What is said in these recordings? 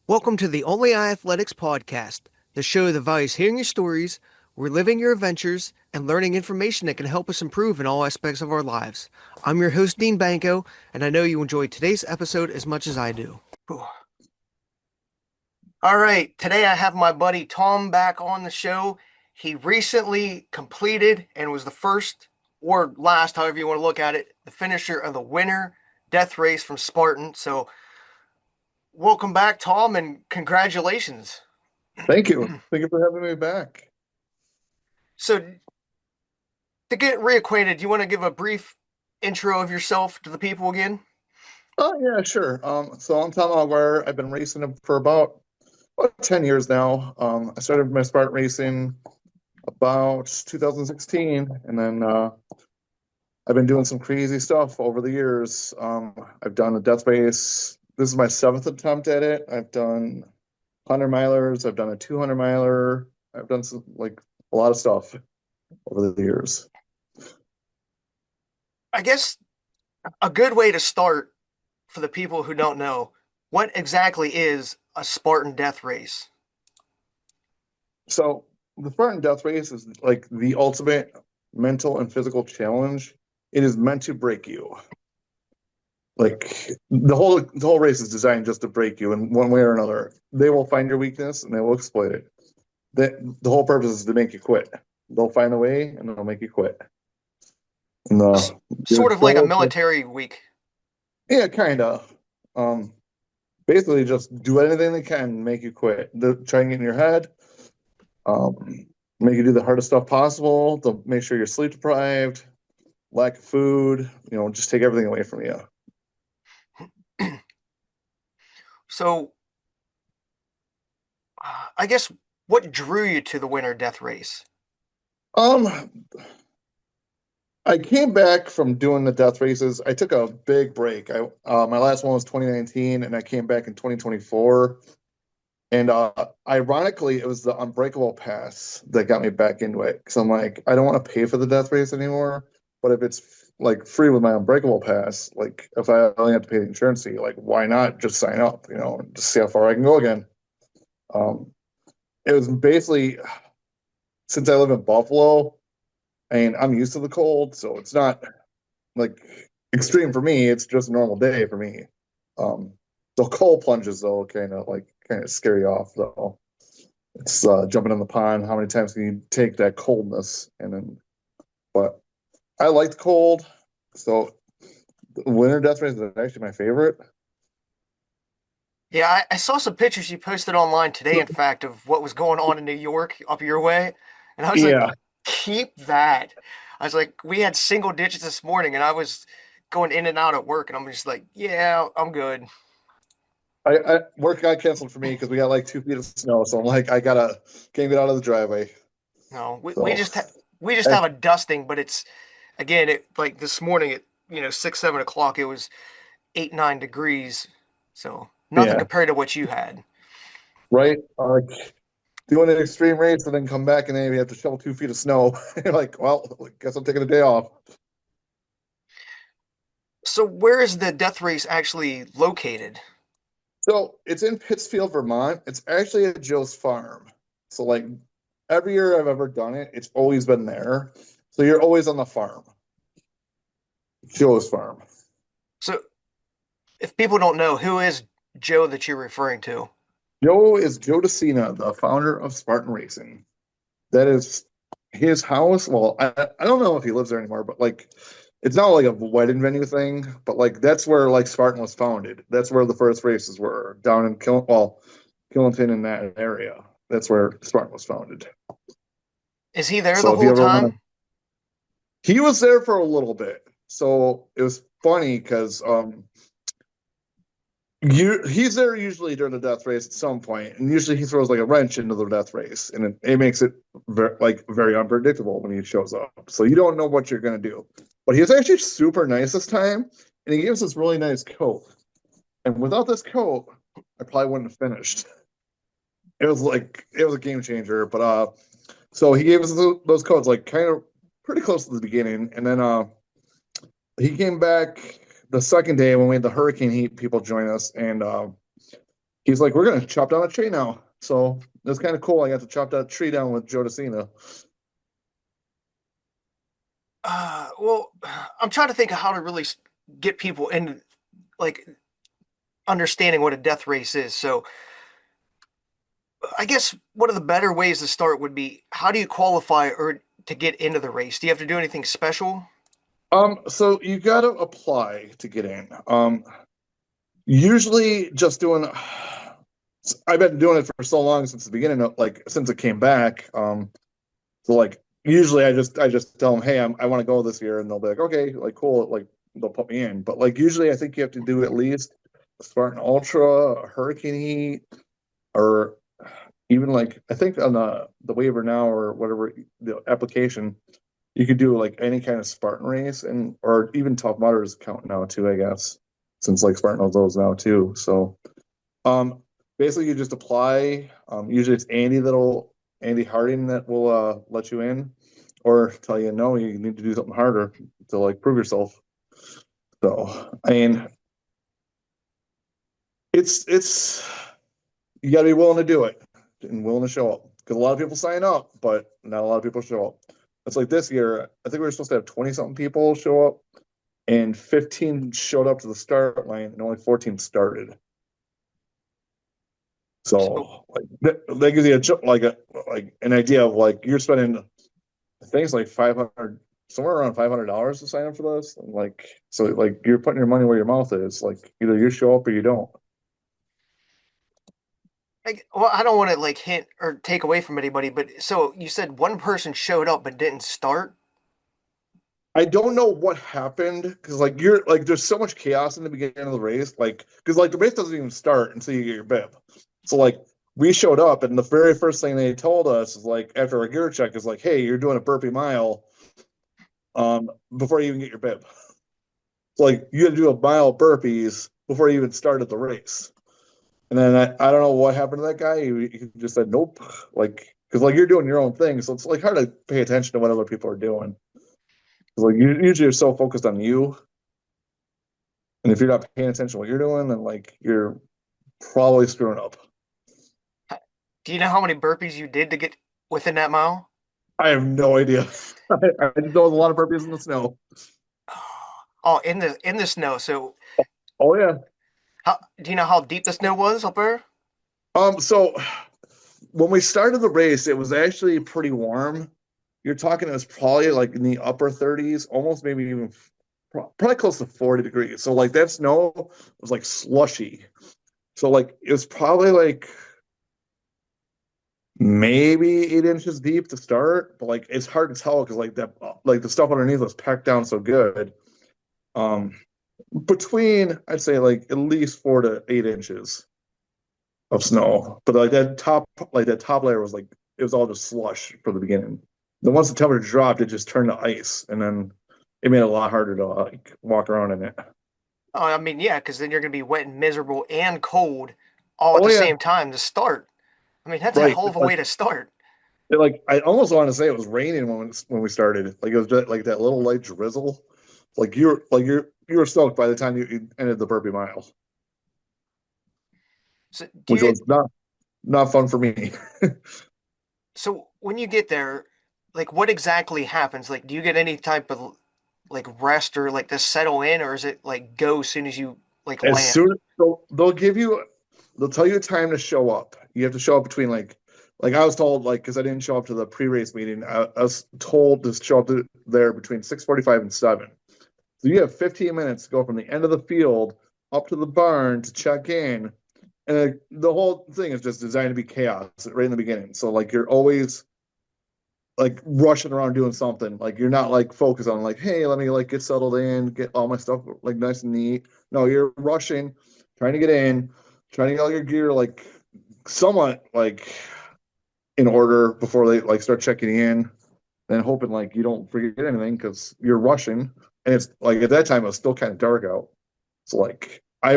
Welcome to the Only Eye Athletics podcast, the show that values hearing your stories, reliving your adventures, and learning information that can help us improve in all aspects of our lives. I'm your host, Dean Banco, and I know you enjoyed today's episode as much as I do. Whew. All right, today I have my buddy Tom back on the show. He recently completed and was the first or last, however you want to look at it, the finisher of the winter death race from Spartan. So, welcome back, Tom, and congratulations. Thank you. Thank you for having me back. So, to get reacquainted, do you want to give a brief intro of yourself to the people again? Oh yeah, sure. So I'm Tom Alguire. I've been racing for about 10 years now. I started my Spartan racing about 2016, and then I've been doing some crazy stuff over the years. I've done a death race. This is my seventh attempt at it. I've done 100 milers. I've done a 200 miler. I've done some a lot of stuff over the years. I guess a good way to start for the people who don't know, what exactly is a Spartan Death Race? So the Spartan Death Race is like the ultimate mental and physical challenge. It is meant to break you. Like the whole race is designed just to break you in one way or another. They will find your weakness and they will exploit it. The whole purpose is to make you quit. They'll find a way and they'll make you quit. And Sort the of like a goal, military week. yeah, kind of. Basically, just do anything they can to make you quit. They'll try and get in your head. Make you do the hardest stuff possible. They'll make sure you're sleep deprived, lack of food. Just take everything away from you. So, I guess what drew you to the winter death race? Um, I came back from doing the death races. I took a big break. My last one was 2019, and I came back in 2024. And ironically, it was the Unbreakable Pass that got me back into it. Because I'm like, I don't want to pay for the death race anymore. But if it's like free with my Unbreakable Pass, like if I only have to pay the insurance fee, like why not just sign up? And just see how far I can go again. Um, it was basically since I live in Buffalo, and I'm used to the cold, so it's not like extreme for me. It's just a normal day for me. Um, the cold plunges though kind of scare you off though. It's jumping in the pond. How many times can you take that coldness? But I like the cold, so the winter death race is actually my favorite. Yeah, I saw some pictures you posted online today, in fact, of what was going on in New York up your way. And I was like, Yeah, keep that. I was like, we had single digits this morning, and I was going in and out at work, and I'm just like, yeah, I'm good. I work got canceled for me because we got like 2 feet of snow, so I'm like, can't get out of the driveway. No, we So just we just I, have a dusting, but it's again, it like this morning at 6, 7 o'clock, it was 8, 9 degrees, so nothing yeah, compared to what you had. right. Doing an extreme race and then come back and then you have to shovel 2 feet of snow. You're like, well, I guess I'm taking a day off. So where is the death race actually located? So it's in Pittsfield, Vermont. It's actually at Joe's farm. So like every year I've ever done it, it's always been there. So you're always on the farm, Joe's farm. So if people don't know, who is Joe that you're referring to? Joe is Joe DeCina, the founder of Spartan Racing. That is his house. Well, I don't know if he lives there anymore, but like it's not like a wedding venue thing, but like that's where like Spartan was founded. That's where the first races were down in Killington in that area. That's where Spartan was founded. Is he there So the if you whole ever want to, time? he was there for a little bit. So it was funny because he's there usually during the death race at some point, and usually he throws like a wrench into the death race, and it makes it very unpredictable when he shows up. So you don't know what you're gonna do. But he was actually super nice this time, and he gave us this really nice coat. And without this coat, I probably wouldn't have finished. It was a game changer. But so he gave us those coats like kind of pretty close to the beginning, and then he came back the second day when we had the hurricane heat. People join us, and he's like, we're gonna chop down a tree now. So it's kind of cool. I got to chop that tree down with Joe DeCina. Well, I'm trying to think of how to really get people in, like, understanding what a death race is. So I guess one of the better ways to start would be how do you qualify or to get into the race? Do you have to do anything special? So you gotta apply to get in. Usually just doing I've been doing it for so long since the beginning of like since it came back. So like usually I just tell them, hey, I want to go this year, and they'll be like, okay, like cool, like they'll put me in. But like usually I think you have to do at least a Spartan Ultra, a Hurricane Heat, or even like I think on the waiver now or whatever the application, you could do like any kind of Spartan race and or even Tough Mudders count now too, I guess, since like Spartan knows those now too. So um, basically, you just apply. Usually, it's Andy Harding that will let you in, or tell you no, you need to do something harder to like prove yourself. So, I mean, it's you got to be willing to do it and willing to show up because a lot of people sign up, but not a lot of people show up. It's like this year. I think we were supposed to have 20 something people show up, and 15 showed up to the start line, and only 14 started. So So like that gives you like an idea of like you're spending I think it's like 500 somewhere around $500 to sign up for this. And like so like you're putting your money where your mouth is. Like either you show up or you don't. well, I don't want to like hint or take away from anybody, but so you said one person showed up but didn't start. I don't know what happened because like you're like there's so much chaos in the beginning of the race. Like because like the race doesn't even start until you get your bib. So like we showed up and the very first thing they told us is like after our gear check is like, hey, you're doing a burpee mile before you even get your bib. It's like you had to do a mile burpees before you even started the race. And then I don't know what happened to that guy. He just said nope, like because like you're doing your own thing, so it's like hard to pay attention to what other people are doing. 'Cause, like you usually you're so focused on you, and if you're not paying attention to what you're doing, then like you're probably screwing up. Do you know how many burpees you did to get within that mile? I have no idea. I just know there's a lot of burpees in the snow. Oh, in the snow. So Oh yeah. how do you know how deep the snow was up there? So when we started the race, it was actually pretty warm. You're talking it was probably like in the upper 30s, almost maybe even probably close to 40 degrees. So like that snow was like slushy. So like it was probably like maybe 8 inches deep to start, but like it's hard to tell because like that like the stuff underneath was packed down so good. Um, between I'd say like at least 4 to 8 inches of snow, but like that top layer was like it was all just slush from the beginning. Then once the temperature dropped, it just turned to ice, and then it made it a lot harder to like walk around in it. Oh, I mean, yeah, because then you're gonna be wet and miserable and cold all at Oh the yeah, same time to start. I mean, that's a right. hell of a way to start. Like I almost want to say it was raining when we started. Like it was just like that little light drizzle. You were stoked by the time you ended the burpee mile, So do which you was not fun for me. so when you get there, like what exactly happens? Like, do you get any type of like rest or like to settle in, or is it like go as soon as you like As land? soon as they'll tell you a time to show up. You have to show up between like I was told like because I didn't show up to the pre-race meeting. I was told to show up there between 6:45 and 7. So you have 15 minutes to go from the end of the field up to the barn to check in. And the whole thing is just designed to be chaos right in the beginning. So like you're always like rushing around doing something. Like you're not like focused on like, hey, let me like get settled in, get all my stuff like nice and neat. No, you're rushing, trying to get in, trying to get all your gear like somewhat like in order before they like start checking in, and hoping like you don't forget anything because you're rushing. And it's like at that time it was still kind of dark out. So like I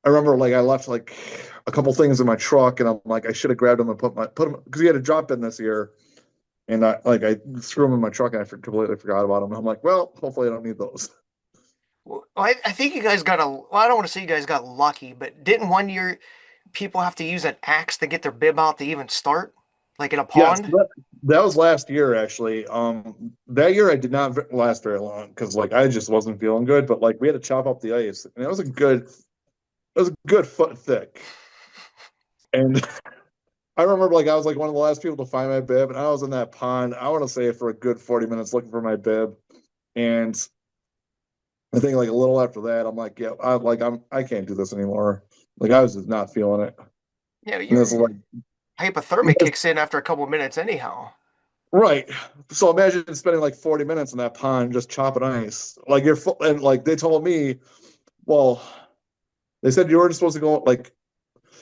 remember like I left like a couple things in my truck, and I'm like I should have grabbed them and put them because we had a drop in this year, and I threw them in my truck and completely forgot about them. And I'm like, well, hopefully I don't need those. Well, I think you guys got a. Well, I don't want to say you guys got lucky, but didn't one year people have to use an axe to get their bib out to even start, like in a Yes, pond? that was last year actually. That year I did not last very long because like I just wasn't feeling good. But like we had to chop up the ice, and it was a good foot thick. And I remember like I was like one of the last people to find my bib, and I was in that pond. I want to say for a good 40 minutes looking for my bib, and I think like a little after that, I'm like, yeah, I can't do this anymore. Like I was just not feeling it. Yeah, And this is your like hypothermia kicks in after a couple of minutes anyhow. right. So imagine spending like 40 minutes in that pond just chopping ice. Like you're full, and like they told me, well, they said you weren't supposed to go like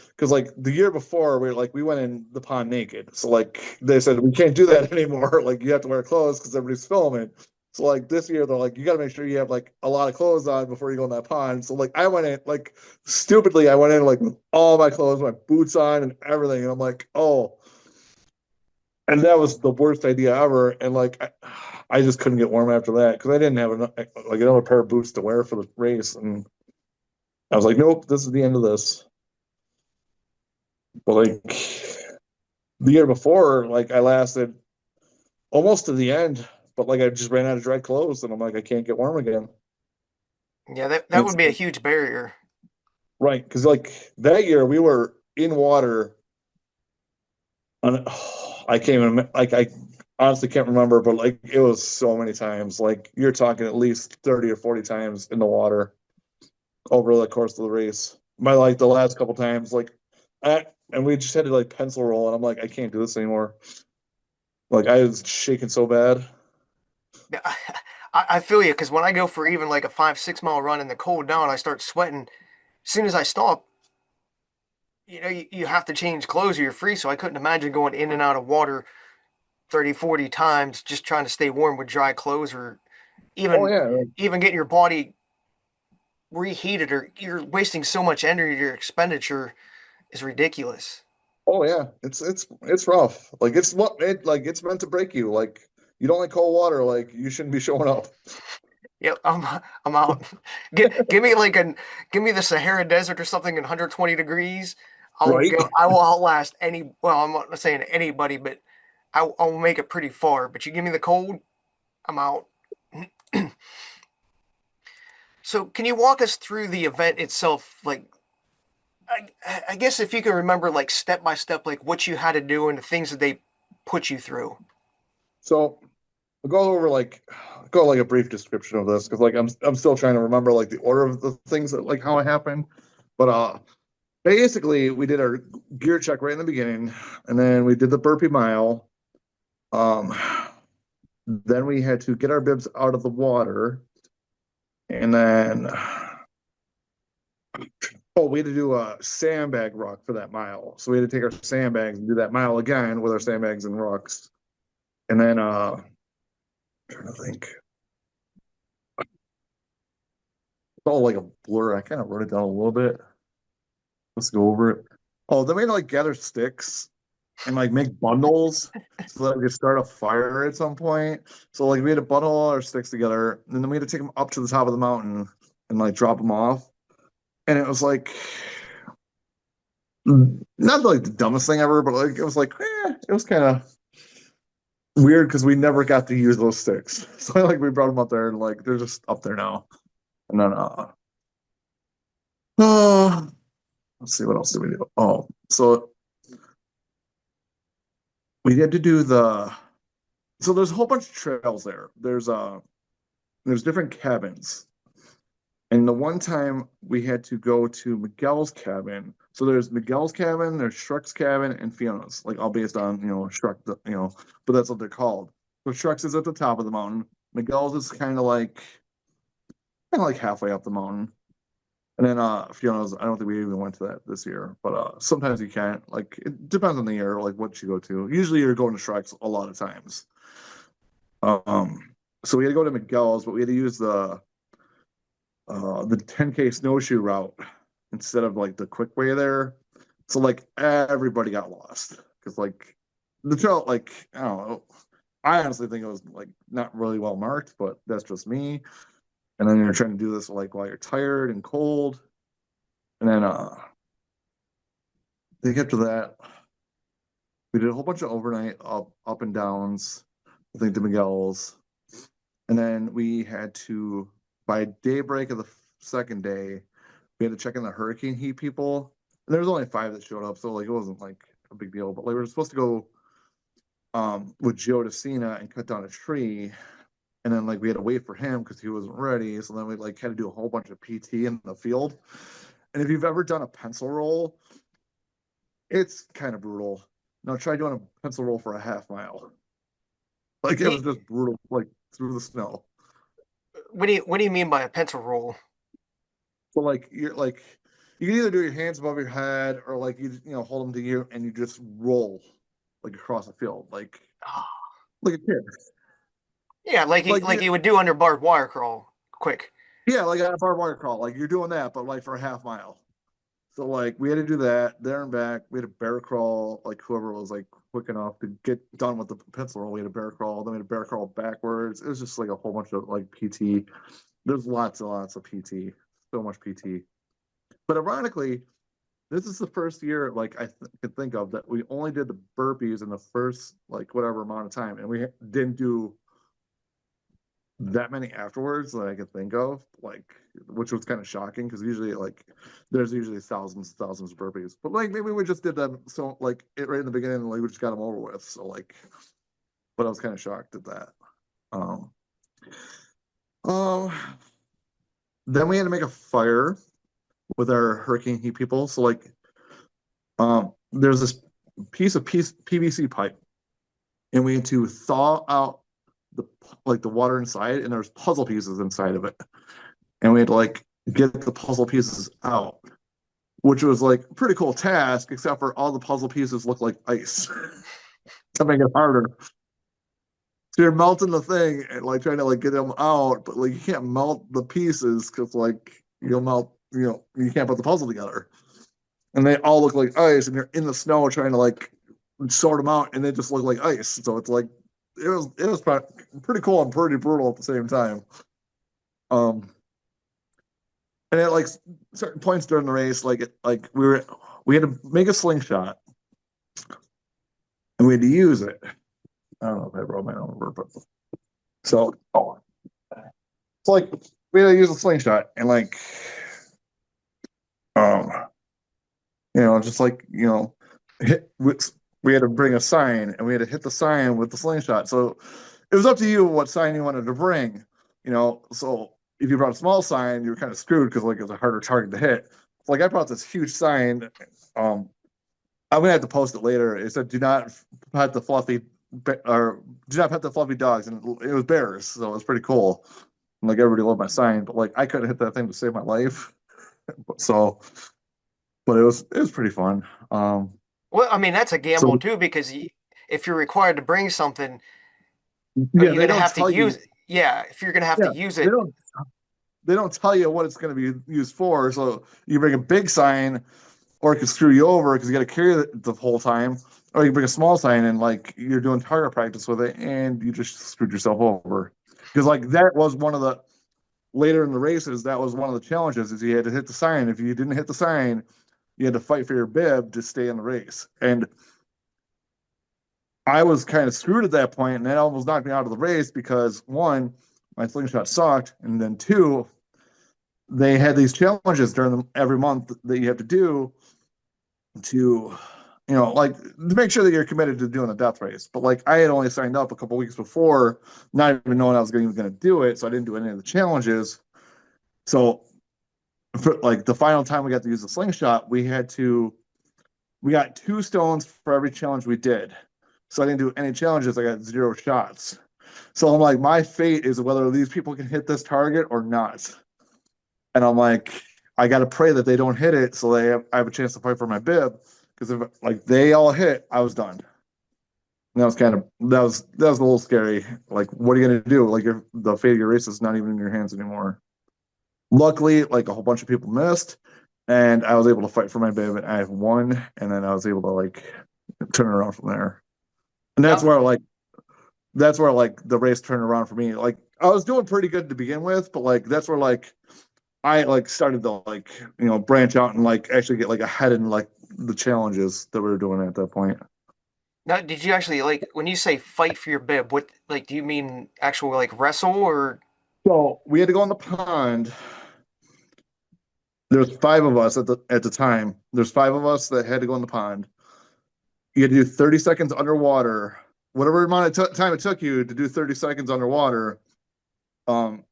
because like the year before we went in the pond naked. So like they said we can't do that anymore. Like you have to wear clothes because everybody's filming. So like this year they're like you got to make sure you have like a lot of clothes on before you go in that pond. So like I went in like stupidly I went in like with all my clothes, my boots on and everything, and I'm like oh, and that was the worst idea ever. And like I just couldn't get warm after that because I didn't have enough, like another pair of boots to wear for the race, and I was like nope, this is the end of this. But like the year before, like I lasted almost to the end, but like I just ran out of dry clothes, and I'm like, I can't get warm again. Yeah, that It's would be a huge barrier. right because like that year we were in water on. I can't even like I honestly can't remember, but like it was so many times. Like you're talking at least 30 or 40 times in the water over the course of the race. My like the last couple times, like and we just had to like pencil roll, and I'm like, I can't do this anymore. Like I was shaking so bad. Yeah, I feel you because when I go for even like a 5, 6 mile run in the cold down, I start sweating. As soon as I stop, you have to change clothes or you're free. So I couldn't imagine going in and out of water 30, 40 times just trying to stay warm with dry clothes or Oh even yeah, even getting your body reheated or you're wasting so much energy. Your expenditure is ridiculous. oh yeah, it's rough. Like it's meant to break you. Like you don't like cold water. Like you shouldn't be showing up. Yep, I'm out. Give me like give me the Sahara Desert or something in 120 degrees. I'll Right? go. I will outlast any. Well, I'm not saying anybody, but I'll make it pretty far. But you give me the cold, I'm out. So, can you walk us through the event itself? Like, I guess if you can remember, like step by step, like what you had to do and the things that they put you through. So we'll go like a brief description of this because like I'm still trying to remember like the order of the things that like how it happened. But basically we did our gear check right in the beginning, and then we did the burpee mile. Um, then we had to get our bibs out of the water, and then oh, we had to do a sandbag ruck for that mile. So we had to take our sandbags and do that mile again with our sandbags and rucks. And then I'm trying to think. It's all like a blur. I kind of wrote it down a little bit. Let's go over it. Oh, then we had to like gather sticks and like make bundles so that we could start a fire at some point. So like we had to bundle all our sticks together, and then we had to take them up to the top of the mountain and like drop them off. And it was like not like the dumbest thing ever, but like it was like it was kind of weird because we never got to use those sticks. So like we brought them up there and like they're just up there now. And then uh let's see what else did we do. Oh, so we had to do there's a whole bunch of trails there. There's different cabins. And the one time we had to go to Miguel's cabin. So there's Miguel's cabin, there's Shrek's cabin, and Fiona's, like all based on, Shrek, but that's what they're called. So Shrek's is at the top of the mountain. Miguel's is kind of like halfway up the mountain. And then Fiona's, I don't think we even went to that this year, but sometimes you can't. Like it depends on the year, like what you go to. Usually you're going to Shrek's a lot of times. So we had to go to Miguel's, but we had to use the 10K snowshoe route instead of like the quick way there. So like everybody got lost because like the trail, like I don't know. I honestly think it was like not really well marked, but that's just me. And then you're trying to do this like while you're tired and cold. And then they get to that. We did a whole bunch of overnight up and downs, I think the Miguel's. And then we had to, by daybreak of the second day, we had to check in the hurricane heat people. And there was only 5 that showed up, so like it wasn't like a big deal. But like we were supposed to go with Joe DeCina and cut down a tree. And then like we had to wait for him because he wasn't ready. So then we like had to do a whole bunch of PT in the field. And if you've ever done a pencil roll, it's kind of brutal. Now try doing a pencil roll for a half mile. Like it was He, just brutal, like through the snow. what do you mean by a pencil roll? So like you're like you can either do your hands above your head or like you hold them to you and you just roll like across the field like a kid. Yeah, Like like you would do under barbed wire crawl, quick. yeah, like a barbed wire crawl. Like you're doing that, but like for a half mile. So like we had to do that there and back. We had a bear crawl. Like whoever was like quick enough to get done with the pencil roll, we had a bear crawl. Then we had a bear crawl backwards. It was just like a whole bunch of like PT. There's lots and lots of PT. So much PT. But ironically, this is the first year like could think of that we only did the burpees in the first like whatever amount of time, and we didn't do that many afterwards that I could think of, like which was kind of shocking because usually like there's usually thousands of burpees, but like maybe we just did them so like it right in the beginning, like we just got them over with. So like, but I was kind of shocked at that. Um, um, then we had to make a fire with our hurricane heat people. So like, there's this piece PVC pipe, and we had to thaw out the like the water inside, and there's puzzle pieces inside of it, and we had to like get the puzzle pieces out, which was like a pretty cool task, except for all the puzzle pieces look like ice to make it harder. So you're melting the thing and like trying to like get them out, but like you can't melt the pieces because like you'll melt, you can't put the puzzle together. And they all look like ice, and you're in the snow trying to like sort them out, and they just look like ice. So it's like it was pretty cool and pretty brutal at the same time. Um, and at like certain points during the race, like we had to make a slingshot and we had to use it. I don't know if I wrote my number, but so it's like we had to use a slingshot and like um just like hit we had to bring a sign and we had to hit the sign with the slingshot. So it was up to you what sign you wanted to bring. So if you brought a small sign, you were kind of screwed because like it was a harder target to hit. So, like I brought this huge sign. Um, I'm gonna have to post it later. It said, "Do not pet the fluffy or do not pet the fluffy dogs," and it was bears, so it was pretty cool. And, like everybody loved my sign, but like I couldn't hit that thing to save my life. So, but it was pretty fun. Well, I mean, that's a gamble So too because if you're required to bring something, are yeah, you they going to don't have to tell use you. it? Yeah, if you're going to have to Yeah, use they it, don't they don't tell you what it's going to be used for. So you bring a big sign, or it could screw you over because you got to carry it the whole time. Or you bring a small sign and like you're doing target practice with it, and you just screwed yourself over. Because like that was one of the later in the races, that was one of the challenges is you had to hit the sign. If you didn't hit the sign, you had to fight for your bib to stay in the race. And I was kind of screwed at that point, and that almost knocked me out of the race because one, my slingshot sucked, and then two, they had these challenges during every month that you have to do to like to make sure that you're committed to doing a death race. But like I had only signed up a couple weeks before, not even knowing I was going to do it, so I didn't do any of the challenges. So for like the final time we got to use the slingshot, we got 2 stones for every challenge we did. So I didn't do any challenges. I got 0 shots. So I'm like, my fate is whether these people can hit this target or not. And I'm like, I got to pray that they don't hit it, so I have a chance to fight for my bib. Because if like they all hit, I was done. And that was a little scary. Like, what are you gonna do? Like, the fate of your race is not even in your hands anymore. Luckily, like a whole bunch of people missed, and I was able to fight for my bib, and I won. And then I was able to like turn it around from there. And that's now where like that's where like the race turned around for me. Like I was doing pretty good to begin with, but like that's where like I like started to like branch out and like actually get like ahead in like the challenges that we were doing at that point. Now, did you actually like when you say fight for your bib? What like do you mean actual like wrestle or? So we had to go in the pond. There's five of us at the time. There's five of us that had to go in the pond. You had to do 30 seconds underwater. Whatever amount of time it took you to do 30 seconds underwater, um,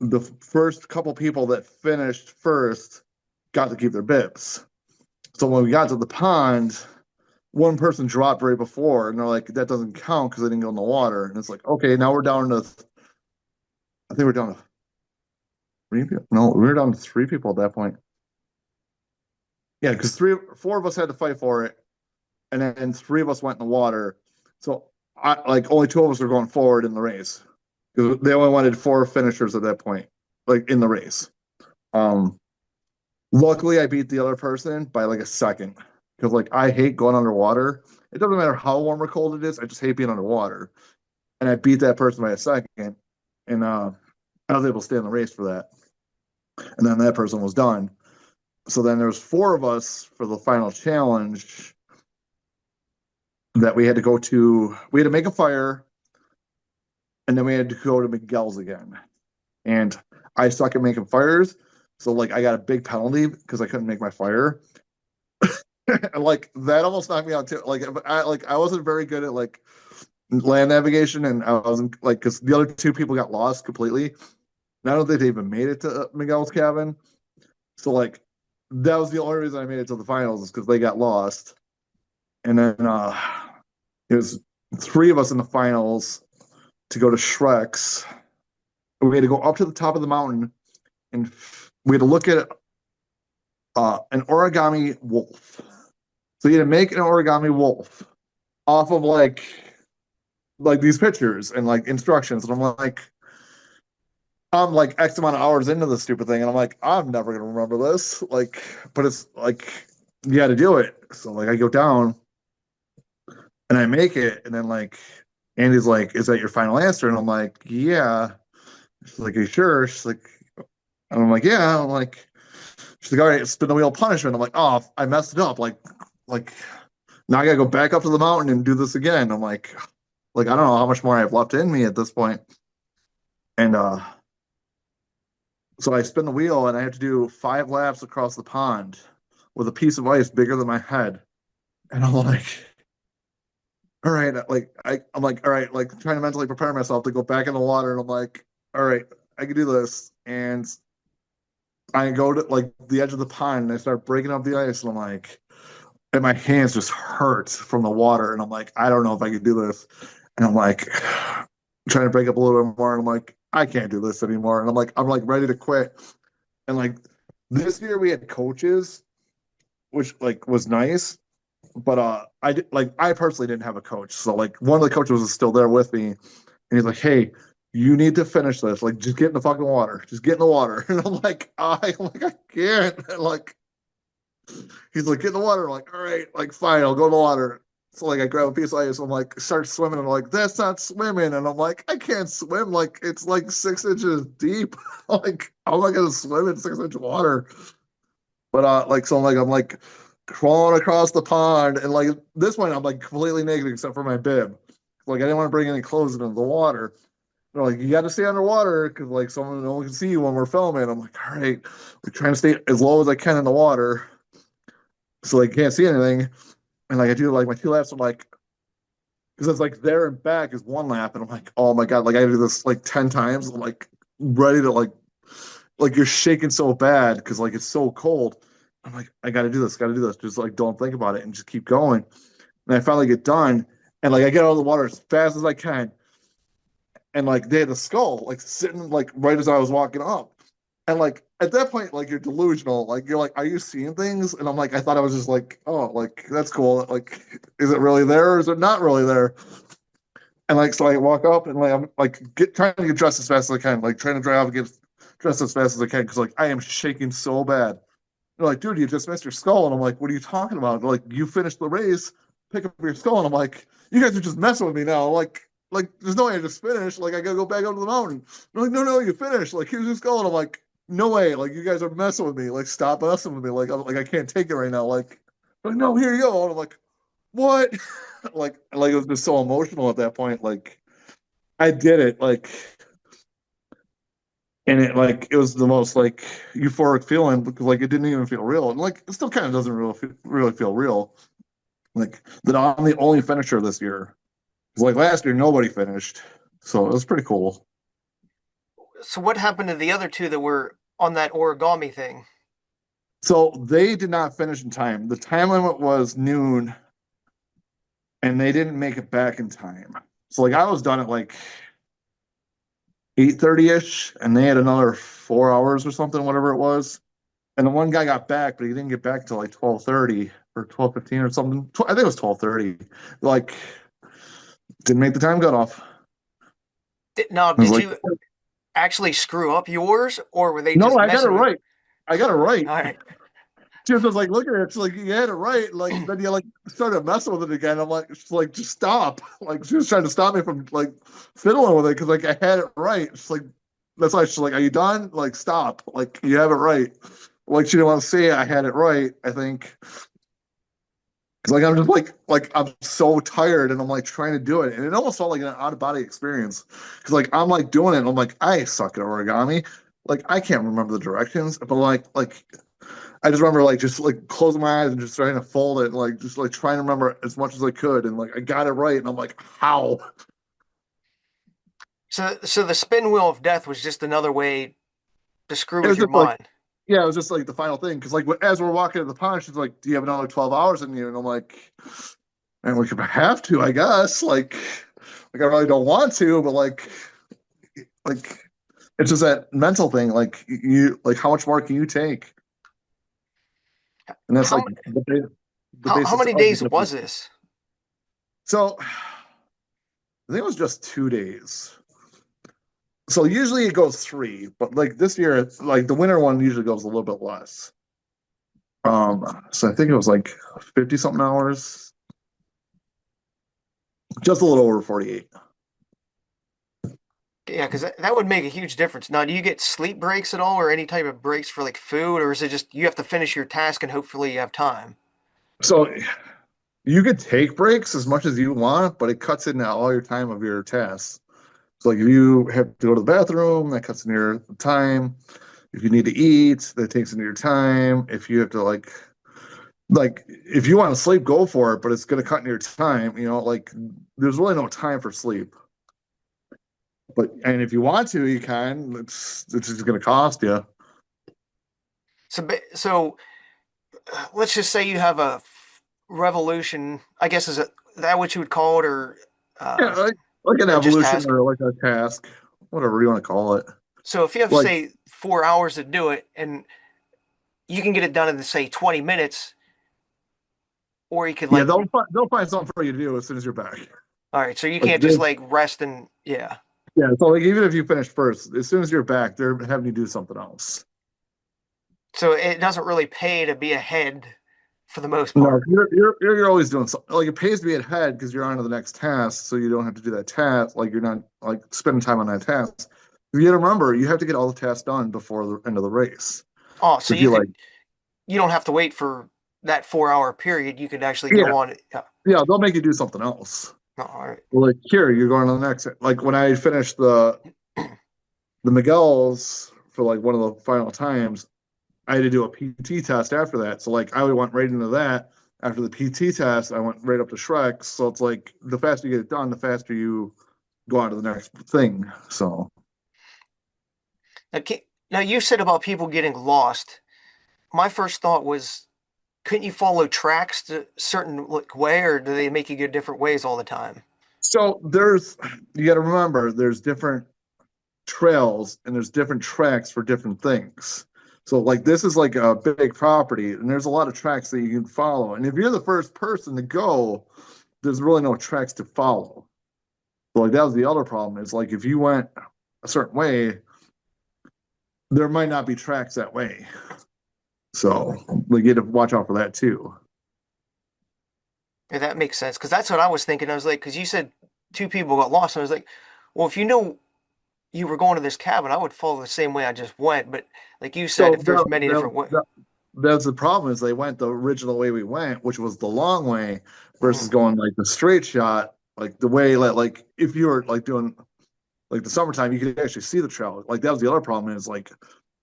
the first couple people that finished first got to keep their bibs. So when we got to the pond, one person dropped right before, and they're like, "That doesn't count because they didn't go in the water." And it's like, okay, now we're down to, I think we're down to three people. No, we were down to three people at that point. Yeah, because four of us had to fight for it, and then three of us went in the water. So I like only two of us were going forward in the race because they only wanted four finishers at that point, like in the race. Um, Luckily, I beat the other person by like a second because like I hate going underwater. It doesn't matter how warm or cold it is. I just hate being underwater, and I beat that person by a second, and I was able to stay in the race for that. And then that person was done. So then there's four of us for the final challenge that we had to go to. We had to make a fire, and then we had to go to Miguel's again. And I suck at making fires, so like I got a big penalty because I couldn't make my fire. And like that almost knocked me out too. I wasn't very good at like land navigation, and I wasn't like because the other two people got lost completely. And I don't think they even made it to Miguel's cabin. So like that was the only reason I made it to the finals is because they got lost. And then it was three of us in the finals to go to Shrek's. We had to go up to the top of the mountain, and we had to look at an origami wolf. So you had to make an origami wolf off of like these pictures and like instructions. And I'm like X amount of hours into this stupid thing, and I'm like, I'm never gonna remember this. Like, but it's like you got to do it. So like I go down and I make it, and then like Andy's like, "Is that your final answer?" And I'm like, "Yeah." She's like, "Are you sure?" She's like, and I'm like, "Yeah." I'm like, she's like, "All right, spin the wheel punishment." I'm like, "Oh, I messed it up." Like now I gotta go back up to the mountain and do this again. I'm like I don't know how much more I have left in me at this point. And so I spin the wheel and I have to do 5 laps across the pond with a piece of ice bigger than my head. And I'm like, all right, I'm like, all right, like trying to mentally prepare myself to go back in the water. And I'm like, all right, I can do this. And I go to like the edge of the pond and I start breaking up the ice. And I'm like, and my hands just hurt from the water. And I'm like, I don't know if I can do this. And I'm like, trying to break up a little bit more. And I'm like, I can't do this anymore. And I'm like ready to quit. And like this year we had coaches, which like was nice. But I personally didn't have a coach. So like one of the coaches was still there with me. And he's like, hey, you need to finish this. Like, just get in the fucking water. Just get in the water. And I can't. And like, he's like, get in the water. I'm like, all right, like, fine, I'll go in the water. So like I grab a piece of ice, I'm like, start swimming. And I'm like, that's not swimming. And I'm like, I can't swim. Like it's like 6 inches deep. Like, how am I gonna swim in 6 inch water? But like so like I'm like crawling across the pond and like this point I'm like completely naked except for my bib. Like I didn't want to bring any clothes into the water. They're like, you got to stay underwater because like no one can see you when we're filming. I'm like, all right, like trying to stay as low as I can in the water so they can't see anything. And like I do like my 2 laps are like because it's like there and back is 1 lap, and I'm like, oh my god, like I do this like 10 times. I'm like ready to like you're shaking so bad because like it's so cold. I'm like, I gotta do this. Just like don't think about it and just keep going. And I finally get done, and like I get out of the water as fast as I can, and like they had a skull like sitting like right as I was walking up. And like at that point, like you're delusional. Like you're like, are you seeing things? And I'm like, I thought I was just like, oh, like that's cool. Like, is it really there or is it not really there? And like so I walk up and like I'm like trying to get dressed as fast as I can, like trying to dry off and get dressed as fast as I can because like I am shaking so bad. They're like, dude, you just missed your skull. And I'm like, what are you talking about? They're like, you finished the race, pick up your skull. And I'm like, you guys are just messing with me now. I'm like, like, there's no way I just finished. Like, I gotta go back up to the mountain. They're like, no, you finished. Like, here's just going. I'm like, no way. Like, you guys are messing with me. Like, stop messing with me. Like, I can't take it right now. Like, no, here you go. And I'm like, what? Like it was just so emotional at that point. Like, I did it. Like, and it was the most like euphoric feeling because like it didn't even feel real, and like it still kind of doesn't really feel real. Like that I'm the only finisher this year. It's like last year nobody finished, so it was pretty cool. So what happened to the other two that were on that origami thing? So they did not finish in time. The time limit was noon, and they didn't make it back in time. So like I was done at like 8:30 ish, and they had another 4 hours or something, whatever it was. And the one guy got back, but he didn't get back till like 12:30 or 12:15 or something. I think it was 12:30. Like, didn't make the time cutoff. Now, I was did like, you actually screw up yours, or were they no, just I got it messing with? right. I got it right. All right. Jim was like, look at it. It's like you had it right. Like then you like started messing with it again. I'm like, she's like, just stop. Like she was trying to stop me from like fiddling with it because like I had it right. She's like, that's why she's like, are you done? Like stop. Like you have it right. Like she didn't want to say I had it right. I think because like I'm just like I'm so tired and I'm like trying to do it and it almost felt like an out of body experience because like I'm like doing it and I'm like I suck at origami. Like I can't remember the directions, but like I just remember like just like closing my eyes and just trying to fold it, and, like just like trying to remember as much as I could, and like I got it right, and I'm like, how? So the spin wheel of death was just another way to screw It with was your just like, mind. yeah, it was just like the final thing because like as we're walking to the pond, she's like, "Do you have another 12 hours in you?" And I'm like, if I have to, I guess. Like I really don't want to, but like it's just that mental thing. Like you, like how much more can you take? And that's How like m- the how basis many of the days difference. was this? So I think it was just 2 days. So usually it goes three, but like this year, it's like the winter one usually goes a little bit less. So I think it was like 50 something hours, just a little over 48. Yeah, because that would make a huge difference. Now, do you get sleep breaks at all, or any type of breaks for like food, or is it just you have to finish your task and hopefully you have time? So you could take breaks as much as you want, but it cuts into all your time of your tasks. So like if you have to go to the bathroom, that cuts into your time. If you need to eat, that takes into your time. If you have to like if you want to sleep, go for it, but it's going to cut into your time. Like there's really no time for sleep. But and if you want to, you can. It's just going to cost you. So let's just say you have a revolution. I guess is that what you would call it, Yeah, uh, like an or just evolution task? or like a task, whatever you want to call it. So if you have Like say 4 hours to do it, and you can get it done in say 20 minutes, or you could yeah, like, they'll find something for you to do as soon as you're back. all right, so you Like can't just like rest and yeah. yeah, so like even if you finish first, as soon as you're back, they're having you do something else. So it doesn't really pay to be ahead for the most No, part. you're always doing something. Like it pays to be ahead because you're on to the next task, so you don't have to do that task. Like you're not like spending time on that task. You got to remember, you have to get all the tasks done before the end of the race. Oh, So so if you like, you don't have to wait for that 4 hour period. You could actually yeah, go on. Yeah. yeah, they'll make you do something else. Oh, all right. Well, like here, you're going to the next. Like when I finished the Miguel's for like one of the final times, I had to do a PT test after that. So like I went right into that. After the PT test, I went right up to Shrek. So it's like the faster you get it done, the faster you go on to the next thing. So Now, now you said about people getting lost. My first thought was, couldn't you follow tracks to a certain like way, or do they make you go different ways all the time? so there's you got to remember there's different trails and there's different tracks for different things. So like this is like a big property and there's a lot of tracks that you can follow. And if you're the first person to go, there's really no tracks to follow. So like that was the other problem is like if you went a certain way, there might not be tracks that way. So we get to watch out for that too. Yeah, that makes sense because that's what I was thinking. I was like, because you said two people got lost. And I was like, well, if you know you were going to this cabin, I would follow the same way I just went. But like you said, So if there's many different ways. that's the problem is they went the original way we went, which was the long way, versus going like the straight shot, like the way like if you were like doing like the summertime, you could actually see the trail. Like that was the other problem is like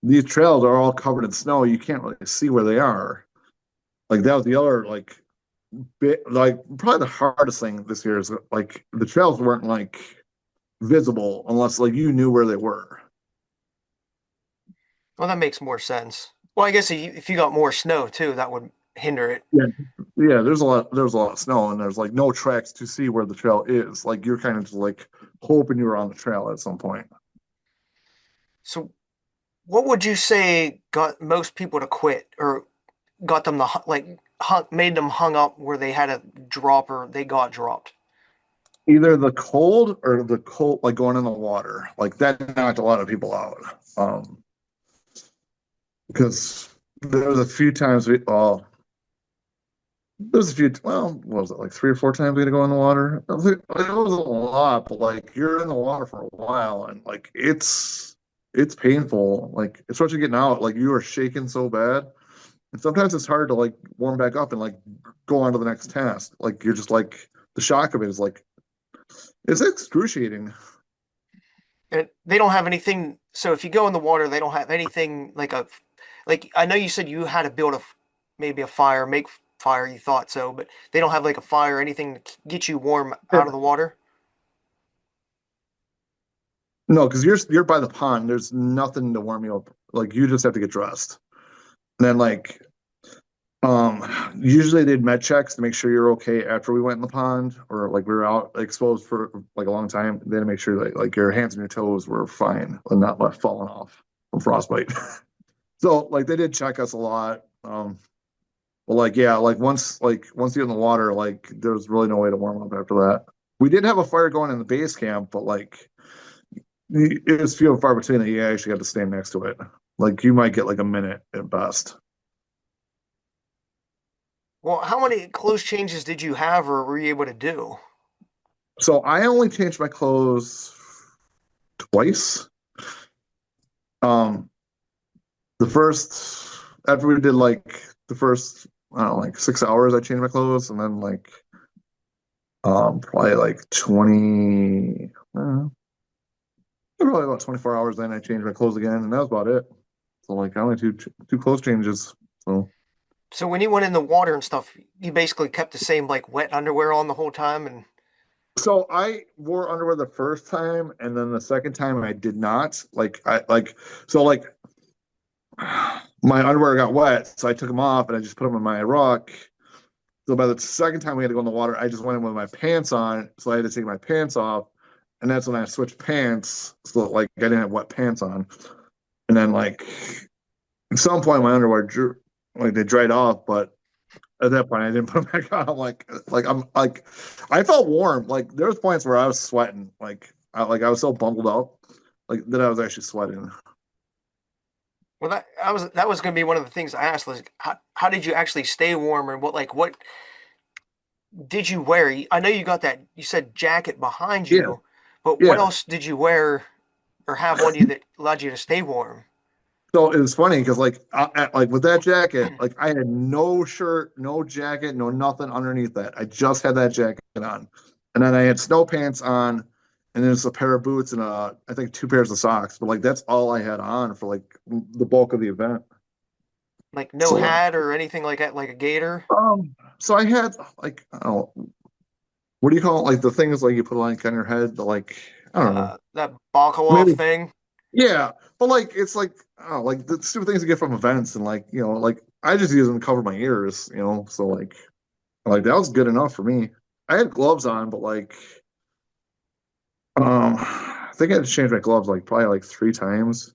these trails are all covered in snow. You can't really see where they are. Like that was the other like bit like probably the hardest thing this year is like the trails weren't like visible unless like you knew where they were. Well, that makes more sense. Well, I guess if you got more snow too, that would hinder it. Yeah, yeah. There's a lot of snow and there's like no tracks to see where the trail is. Like you're kind of just like hoping you were on the trail at some point. So, what would you say got most people to quit, or got them to made them hung up where they had a drop or they got dropped? Either the cold or the cold, like going in the water, like that knocked a lot of people out. Because there was a few times there's a few, well, what was it, like 3 or 4 times we had to go in the water? It was a lot, but like you're in the water for a while and like it's painful. Like, especially getting out, like you are shaking so bad. And sometimes it's hard to like warm back up and like go on to the next task. Like you're just like the shock of it is like it's excruciating. And they don't have anything. So if you go in the water, they don't have anything like I know you said you had to build maybe a fire, make fire. You thought so, but they don't have like a fire, or anything to get you warm out of the water. No, because you're by the pond. There's nothing to warm you up. Like you just have to get dressed. And then like usually they'd med checks to make sure you're okay after we went in the pond or like we were out exposed for like a long time. They had to make sure that like your hands and your toes were fine and not left falling off from frostbite. So like they did check us a lot. But like yeah, like once you're in the water, like there's really no way to warm up after that. We did have a fire going in the base camp, but like it was few and far between that you actually got to stand next to it. Like you might get like a minute at best. Well, how many clothes changes did you have, or were you able to do? So I only changed my clothes twice. Um, the first after we did like the first I don't know like 6 hours, I changed my clothes, and then like probably like 20, probably about 24 hours. Then I changed my clothes again, and that was about it. So like I only two clothes changes. So So when you went in the water and stuff, you basically kept the same like wet underwear on the whole time, and so I wore underwear the first time, and then the second time I did not. Like I like so like my underwear got wet, so I took them off and I just put them in my ruck. So by the second time we had to go in the water, I just went in with my pants on, so I had to take my pants off, and that's when I switched pants, so like I didn't have wet pants on. And then like at some point my underwear drew, like they dried off, but at that point I didn't put them back on. I'm like I'm like I felt warm. Like there was points where I was sweating, like I was so bundled up, like that I was actually sweating. well, that was going to be one of the things I asked. Like, how did you actually stay warm, and what did you wear? I know you got that. You said jacket behind Yeah, you, but what yeah. else did you wear or have on you that allowed you to stay warm? So it was funny because like with that jacket, like I had no shirt, no jacket, no nothing underneath that. I just had that jacket on, and then I had snow pants on, and then just a pair of boots and I think two pairs of socks. But like that's all I had on for like the bulk of the event. Like no So hat or anything like that, like a gator, so I had like I don't know, what do you call it? Like the things like you put like on your head, the like I don't know, that Bakalov maybe thing. yeah, but like it's like oh, like the stupid things you get from events and like like I just use them to cover my ears, so like that was good enough for me. I had gloves on, but like I think I had to change my gloves like probably like 3 times.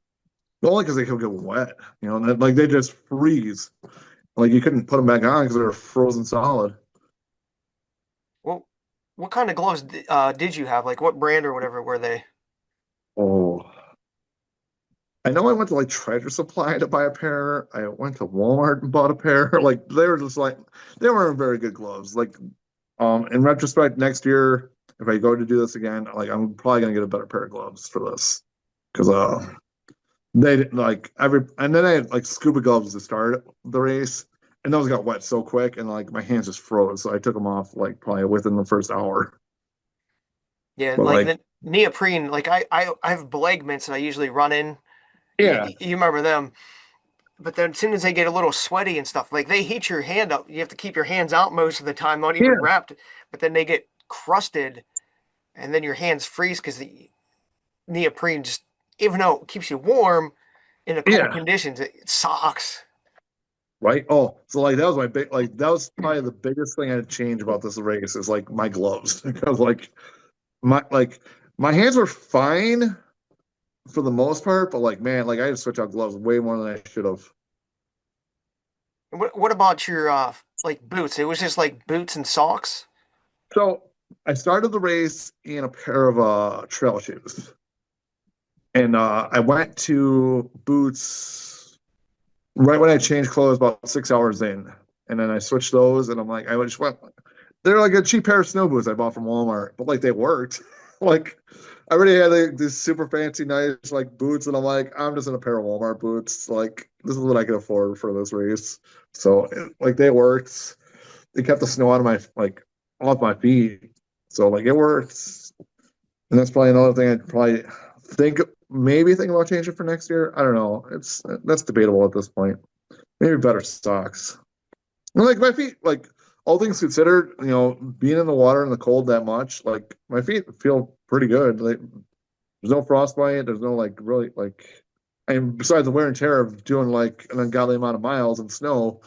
Only because they could get wet, and like they just freeze. Like you couldn't put them back on because they were frozen solid. Well, what kind of gloves did you have? Like what brand or whatever were they? Oh, I know I went to like Treasure Supply to buy a pair. I went to Walmart and bought a pair. Like they were just like they weren't very good gloves. Like in retrospect, next year if I go to do this again, like I'm probably gonna get a better pair of gloves for this because they didn't like every and then I had like scuba gloves to start the race, and those got wet so quick, and like my hands just froze, so I took them off like probably within the first hour. Yeah, But like like, the neoprene, like I have beleg mints that I usually run in. yeah, You remember them? But then as soon as they get a little sweaty and stuff, like they heat your hand up. You have to keep your hands out most of the time, not even yeah, wrapped. But then they get crusted, and then your hands freeze because the neoprene just, even though it keeps you warm in the cold yeah, conditions, it sucks. right. Oh, so like that was my big like that was probably the biggest thing I'd change about this race is like my gloves because like my hands were fine for the most part, but like man, like I had to switch out gloves way more than I should have. What about your like boots? It was just like boots and socks. So I started the race in a pair of trail shoes. And I went to Boots right when I changed clothes about 6 hours in. And then I switched those and I'm like, I just went, they're like a cheap pair of snow boots I bought from Walmart, but like they worked. Like I already had like these super fancy, nice like boots, and I'm like, I'm just in a pair of Walmart boots. Like this is what I can afford for this race. So like they worked. They kept the snow out of my like off my feet. So like it worked. And that's probably another thing I'd probably think maybe think about changing for next year. I don't know. It's that's debatable at this point. Maybe better stocks. And like my feet, like all things considered, being in the water in the cold that much, like my feet feel pretty good. Like there's no frostbite. There's no like really like, and besides the wear and tear of doing like an ungodly amount of miles in snow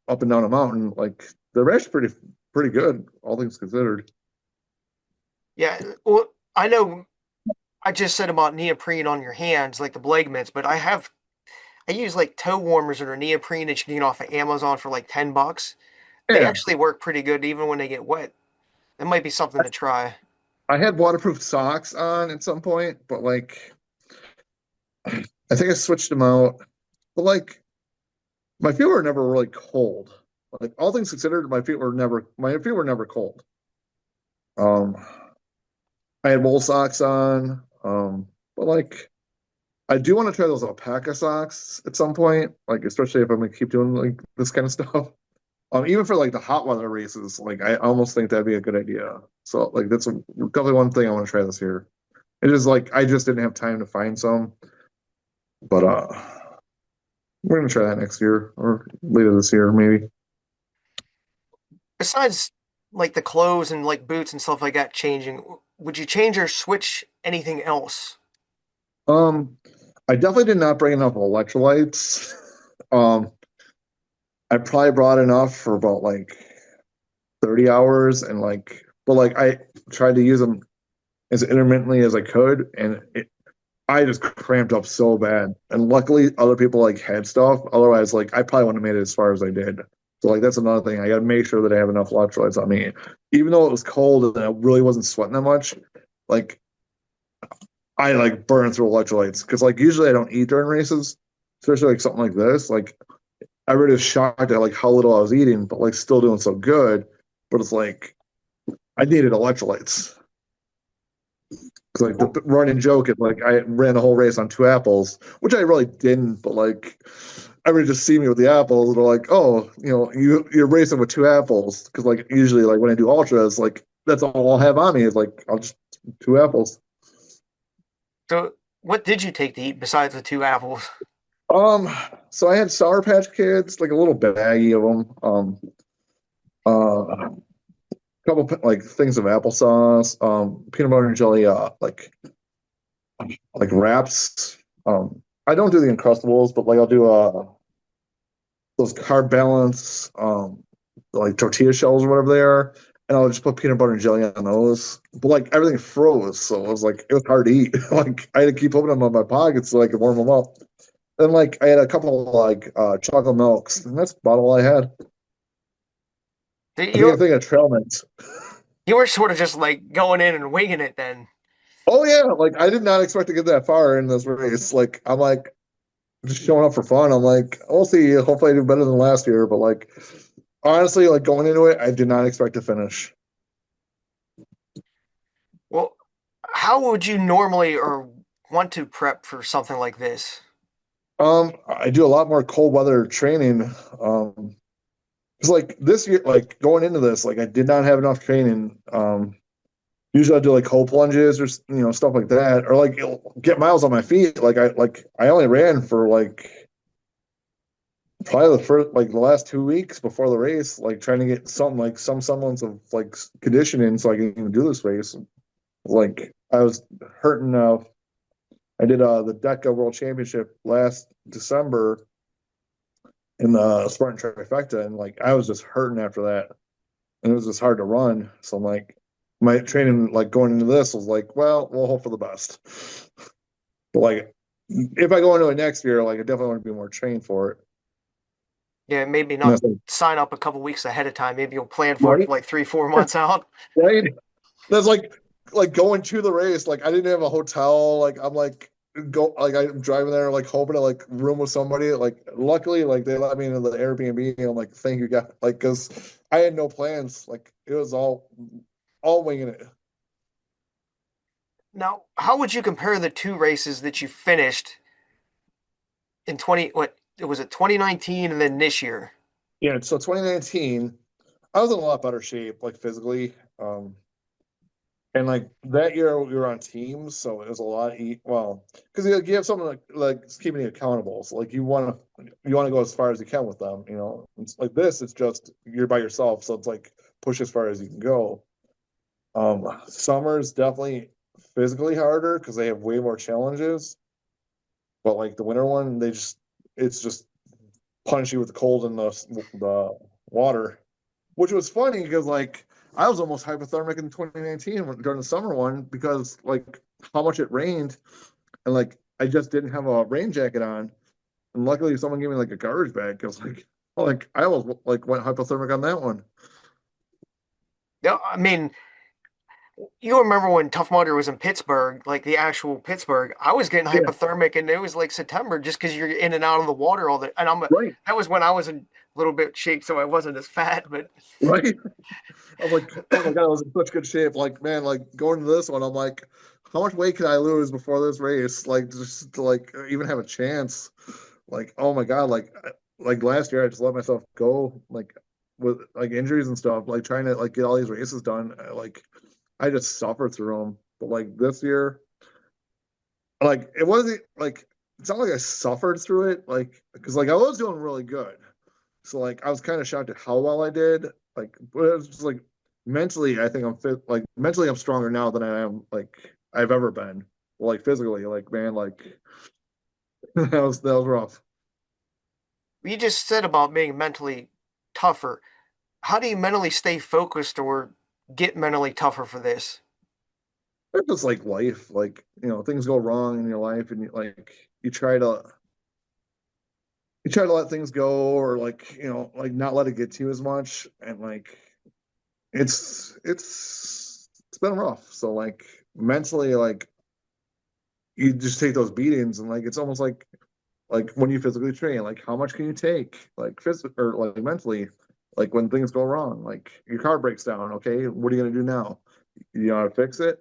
up and down a mountain, like they're actually pretty good, all things considered. Yeah, well, I know I just said about neoprene on your hands, like the beleg mints, but I use like toe warmers that are neoprene that you can get off of Amazon for like $10. They Yeah, actually work pretty good even when they get wet. That might be something to try. I had waterproof socks on at some point, but like I think I switched them out. But like my feet were never really cold. Like all things considered, my feet were never cold. Um, I had wool socks on. But like I do want to try those alpaca socks at some point, like especially if I'm gonna keep doing like this kind of stuff. Even for like the hot weather races, like I almost think that'd be a good idea. So like that's definitely one thing I want to try this year. It is like I just didn't have time to find some, but we're gonna try that next year or later this year maybe. Besides like the clothes and like boots and stuff like that changing, would you change or switch anything else? Um, I definitely did not bring enough electrolytes. Um, I probably brought enough for about like 30 hours and but like I tried to use them as intermittently as I could, and I just cramped up so bad. And luckily, other people like had stuff. Otherwise, like I probably wouldn't have made it as far as I did. So like that's another thing. I got to make sure that I have enough electrolytes on me, even though it was cold and I really wasn't sweating that much. Like I like burn through electrolytes because like usually I don't eat during races, especially like something like this. Like I really was shocked at like how little I was eating, but like still doing so good. But it's like I needed electrolytes. Because like the running joke is like I ran the whole race on 2 apples, which I really didn't. But like everybody just see me with the apples, and they're like, "Oh, you're racing with 2 apples." Because like usually like when I do ultras, like that's all I'll have on me is like I'll just 2 apples. So, what did you take to eat besides the two apples? Um, so I had Sour Patch Kids, like a little baggie of them. A couple like things of applesauce, peanut butter and jelly, like wraps. I don't do the Uncrustables, but like I'll do those carb balance, like tortilla shells or whatever they are, and I'll just put peanut butter and jelly on those. But like everything froze, so it was hard to eat. Like I had to keep opening them on my pockets so I could warm them up. And like I had a couple of like chocolate milks, and that's about all I had. I think You I think of trail mix. you were sort of just like going in and winging it then. Oh yeah, like I did not expect to get that far in this race. Like I'm like just showing up for fun. I'm like, we'll see. Hopefully I do better than last year. But like honestly, like going into it, I did not expect to finish. How would you normally or want to prep for something like this? I do a lot more cold weather training. It's like this year, like going into this, like I did not have enough training. Usually I do like cold plunges or stuff like that, or like get miles on my feet. Like I only ran for like probably the first like the last 2 weeks before the race, like trying to get something like some semblance of like conditioning so I can even do this race. Like I was hurting. I did the DECA World Championship last December in the Spartan trifecta, and like I was just hurting after that, and it was just hard to run. So I'm like, my training like going into this was like, well, we'll hope for the best. But like, if I go into it next year, like I definitely want to be more trained for it. Yeah, maybe And not that's like, sign up a couple weeks ahead of time. Maybe you'll plan for it right, for like 3, 4 months out. right. That's like going to the race. Like I didn't have a hotel. Like I'm like go like I'm driving there like hoping to like room with somebody. Like luckily like they let me into the Airbnb. And I'm like thank you God like because I had no plans. Like it was all winging it. Now, how would you compare the two races that you finished in 20, what, it was it 2019 and then this year? Yeah. So 2019, I was in a lot better shape like physically. And like that year we were on teams, so it was a lot. Well, because you have someone like keeping you accountable. So like you want to go as far as you can with them. It's like this. It's just you're by yourself, so it's like push as far as you can go. Summer's definitely physically harder because they have way more challenges. But like the winter one, it's just punch you with the cold in the water, which was funny because like I was almost hypothermic in 2019 during the summer one because like how much it rained and like I just didn't have a rain jacket on, and luckily someone gave me like a garbage bag because like I almost like went hypothermic on that one. Yeah, I mean, you remember when Tough Mudder was in Pittsburgh, like the actual Pittsburgh? I was getting Yeah, hypothermic, and it was like September just because you're in and out of the water all the. And right, that was when I was in a little bit shape, so I wasn't as fat. But right. I'm like, oh my God, I was in such good shape. Like, man, like going to this one, I'm like, how much weight can I lose before this race? Like, just to like even have a chance. Like, oh my God, like last year I just let myself go, like with like injuries and stuff, like trying to like get all these races done. Like, I just suffered through them. But like this year, like it wasn't like it's not like I suffered through it, like because like I was doing really good. So like I was kind of shocked at how well I did. Like, but it was just like mentally, I think I'm fit. Like mentally, I'm stronger now than I am like I've ever been. Like physically, like man, like that was rough. you just said about being mentally tougher. How do you mentally stay focused or get mentally tougher for this? It's just like life. Like things go wrong in your life, and you try to let things go, or like not let it get to you as much, and like it's been rough. So like mentally, like you just take those beatings, and like it's almost like when you physically train, like how much can you take, like physical or like mentally, like when things go wrong, like your car breaks down. Okay, what are you gonna do now? You know how to fix it,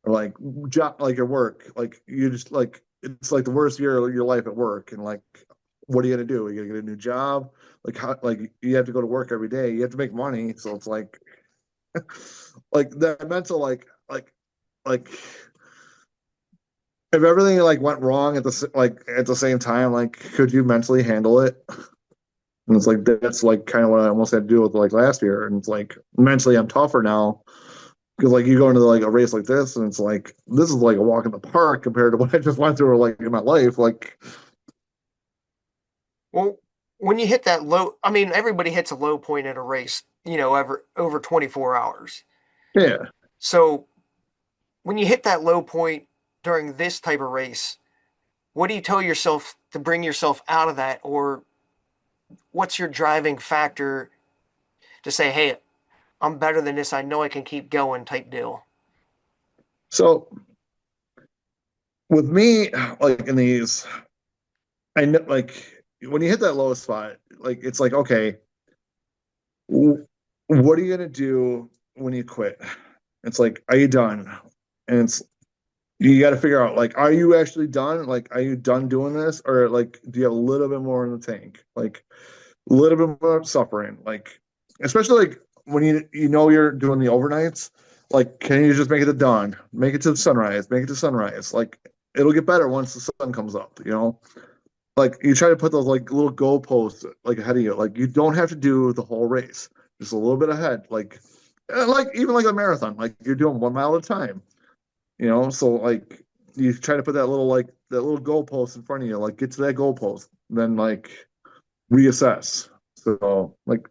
or like job, like your work, like you just like it's like the worst year of your life at work, and like what are you gonna do? Are you gonna get a new job? Like how like you have to go to work every day. You have to make money, so it's like that mental like if everything like went wrong at the same time, like could you mentally handle it? And it's like that's like kind of what I almost had to do with like last year. And it's like mentally I'm tougher now because like you go into like a race like this, and it's like this is like a walk in the park compared to what I just went through like in my life. Like Well, when you hit that low, I mean, everybody hits a low point in a race, over 24 hours. yeah. So when you hit that low point during this type of race, what do you tell yourself to bring yourself out of that? Or what's your driving factor to say, hey, I'm better than this. I know I can keep going type deal. So with me, like in these, I know like when you hit that lowest spot, like it's like okay, what are you gonna do when you quit? It's like, are you done? and it's you got to figure out like, are you actually done? Like, are you done doing this, or like, do you have a little bit more in the tank? Like, a little bit more suffering. Like, especially like when you know you're doing the overnights. Like, can you just make it to dawn? Make it to sunrise. Make it to sunrise. Like, it'll get better once the sun comes up. You know, like you try to put those like little goalposts like ahead of you. Like, you don't have to do the whole race, just a little bit ahead. Like even like a marathon. Like you're doing 1 mile at a time. You know, so like you try to put that little like that little goalpost in front of you, like get to that goalpost, then like reassess. So like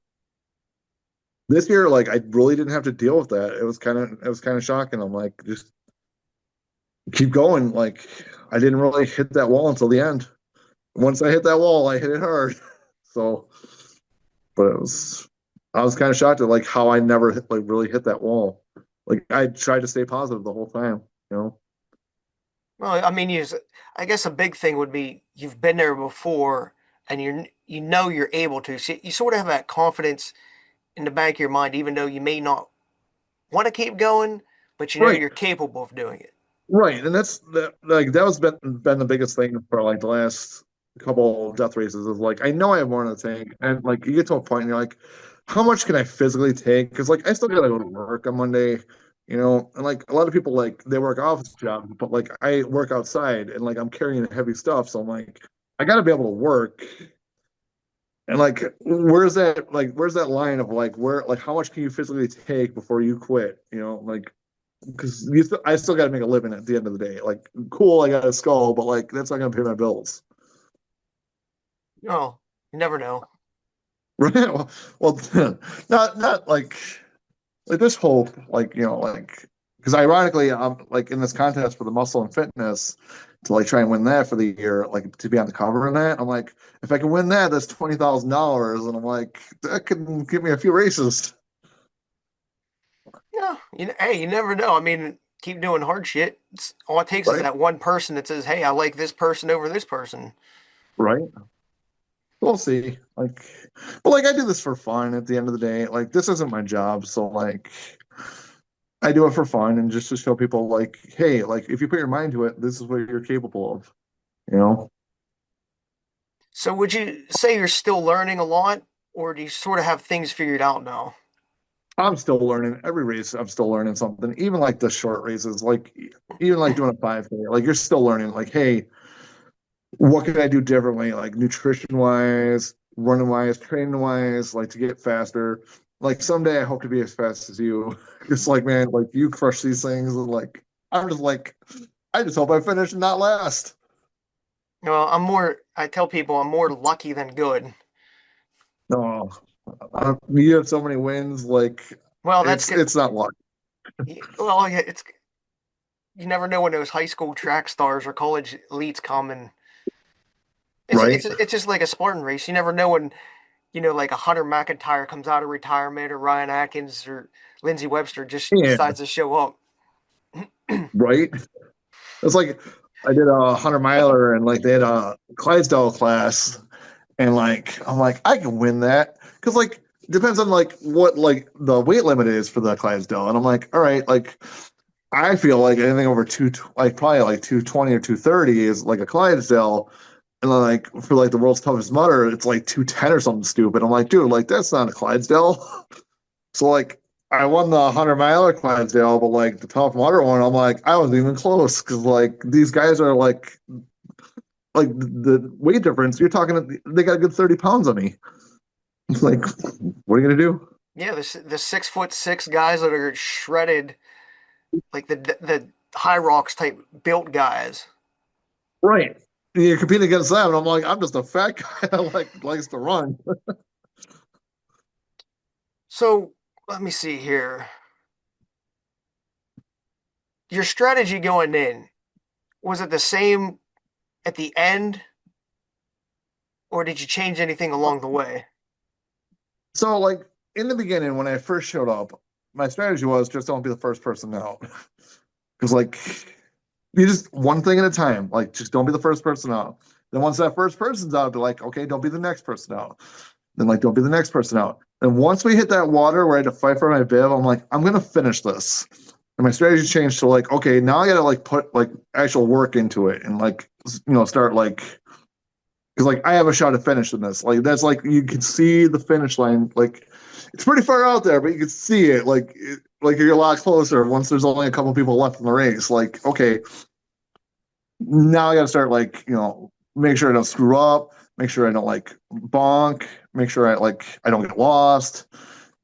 this year, like I really didn't have to deal with that. It was kind of shocking. I'm like, just keep going. Like I didn't really hit that wall until the end. Once I hit that wall, I hit it hard. So, but I was kind of shocked at like how I never like really hit that wall. Like I tried to stay positive the whole time, you know. Well, I mean, I guess a big thing would be you've been there before, and you know you're able to. So you sort of have that confidence in the back of your mind, even though you may not want to keep going, but you know Right. you're capable of doing it. Right, and that's that was been the biggest thing for like the last couple death races is like I know I have more in the tank, and like you get to a point and you're like, how much can I physically take? Because like I still gotta go to work on Monday, you know, and like a lot of people like they work office jobs, but like I work outside and like I'm carrying heavy stuff, so I'm like I gotta be able to work. And like, where's that line of like, where, like, how much can you physically take before you quit? You know, like, because I still got to make a living at the end of the day. Like, cool, I got a skull, but like, that's not gonna pay my bills, Oh, you never know. right? Well, not like there's hope, like like because ironically, I'm like in this contest for the muscle and fitness to like try and win that for the year, like to be on the cover of that. I'm like, if I can win that, that's $20,000, and I'm like, that could give me a few races, Yeah, hey, you never know. I mean, keep doing hard shit. All it takes is right? that one person that says, "Hey, I like this person over this person." Right. We'll see. Like, but like I do this for fun at the end of the day. Like, this isn't my job, so like I do it for fun and just to show people like, hey, like if you put your mind to it, this is what you're capable of. You know, So, would you say you're still learning a lot, or do you sort of have things figured out now? I'm still learning every race. I'm still learning something. Even like the short races, like even like doing a 5K, like you're still learning. Like, hey, what can I do differently? Like nutrition wise, running wise, training wise, like to get faster. Like someday I hope to be as fast as you. It's like, man, like you crush these things, and like I'm just like, I just hope I finish and not last. Well, I tell people I'm more lucky than good. No, you have so many wins. Like Well, that's it's good. it's not luck, Well, yeah, you never know when those high school track stars or college elites come, and right? it's just like a Spartan race. You never know when like a Hunter McIntyre comes out of retirement, or Ryan Atkins or Lindsey Webster just Yeah, decides to show up. right. It's like I did a 100 miler and like they had a Clydesdale class, and like I'm like I can win that because like depends on like what like the weight limit is for the Clydesdale, and I'm like, all right, like I feel like anything over like probably like 220 or 230 is like a Clydesdale, and then like for like the world's toughest mudder, it's like 210 or something stupid. I'm like, dude, like that's not a Clydesdale. So like I won the 100 miler Clydesdale, but like the tough mudder one, I'm like I wasn't even close because like these guys are like the weight difference. You're talking, they got a good 30 pounds on me. Like, what are you gonna do? Yeah, the 6'6" guys that are shredded, like the high rocks type built guys. Right. You're competing against them, and I'm like, I'm just a fat guy that like likes to run. So let me see here. Your strategy going in, was it the same at the end, or did you change anything along the way? So like in the beginning, when I first showed up, my strategy was just don't be the first person out. Because like you just one thing at a time. Like just don't be the first person out. Then once that first person's out, be like, okay, don't be the next person out. Then like don't be the next person out. And once we hit that water where I had to fight for my bib, I'm like, I'm gonna finish this. And my strategy changed to like, okay, now I gotta like put like actual work into it and like start like because like I have a shot at finishing this. Like that's like you can see the finish line. Like it's pretty far out there, but you can see it. Like you're a lot closer once there's only a couple people left in the race. Like okay, now I got to start like make sure I don't screw up, make sure I don't like bonk, make sure I don't get lost,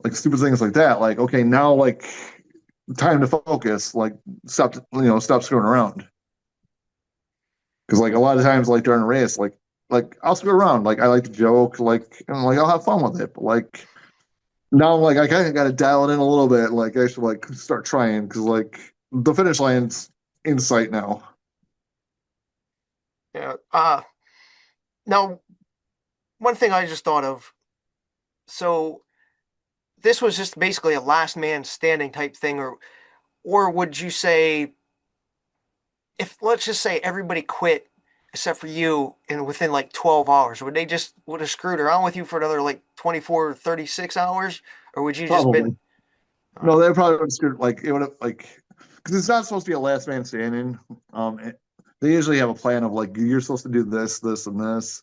like stupid things like that. Like okay, now like time to focus. Like stop screwing around. Because like a lot of times, like during a race, like I'll screw around. Like I like to joke, like and like I'll have fun with it. But like now, like I kind of got to dial it in a little bit. Like I should like start trying because like the finish line's in sight now. Yeah. Now, one thing I just thought of. So this was just basically a last man standing type thing, or would you say if let's just say everybody quit except for you and within like 12 hours, would have screwed around with you for another like 24 or 36 hours? Or would you just been Probably. all No, right. they probably would have screwed. Like it would have like because it's not supposed to be a last man standing. They usually have a plan of like you're supposed to do this, this, and this,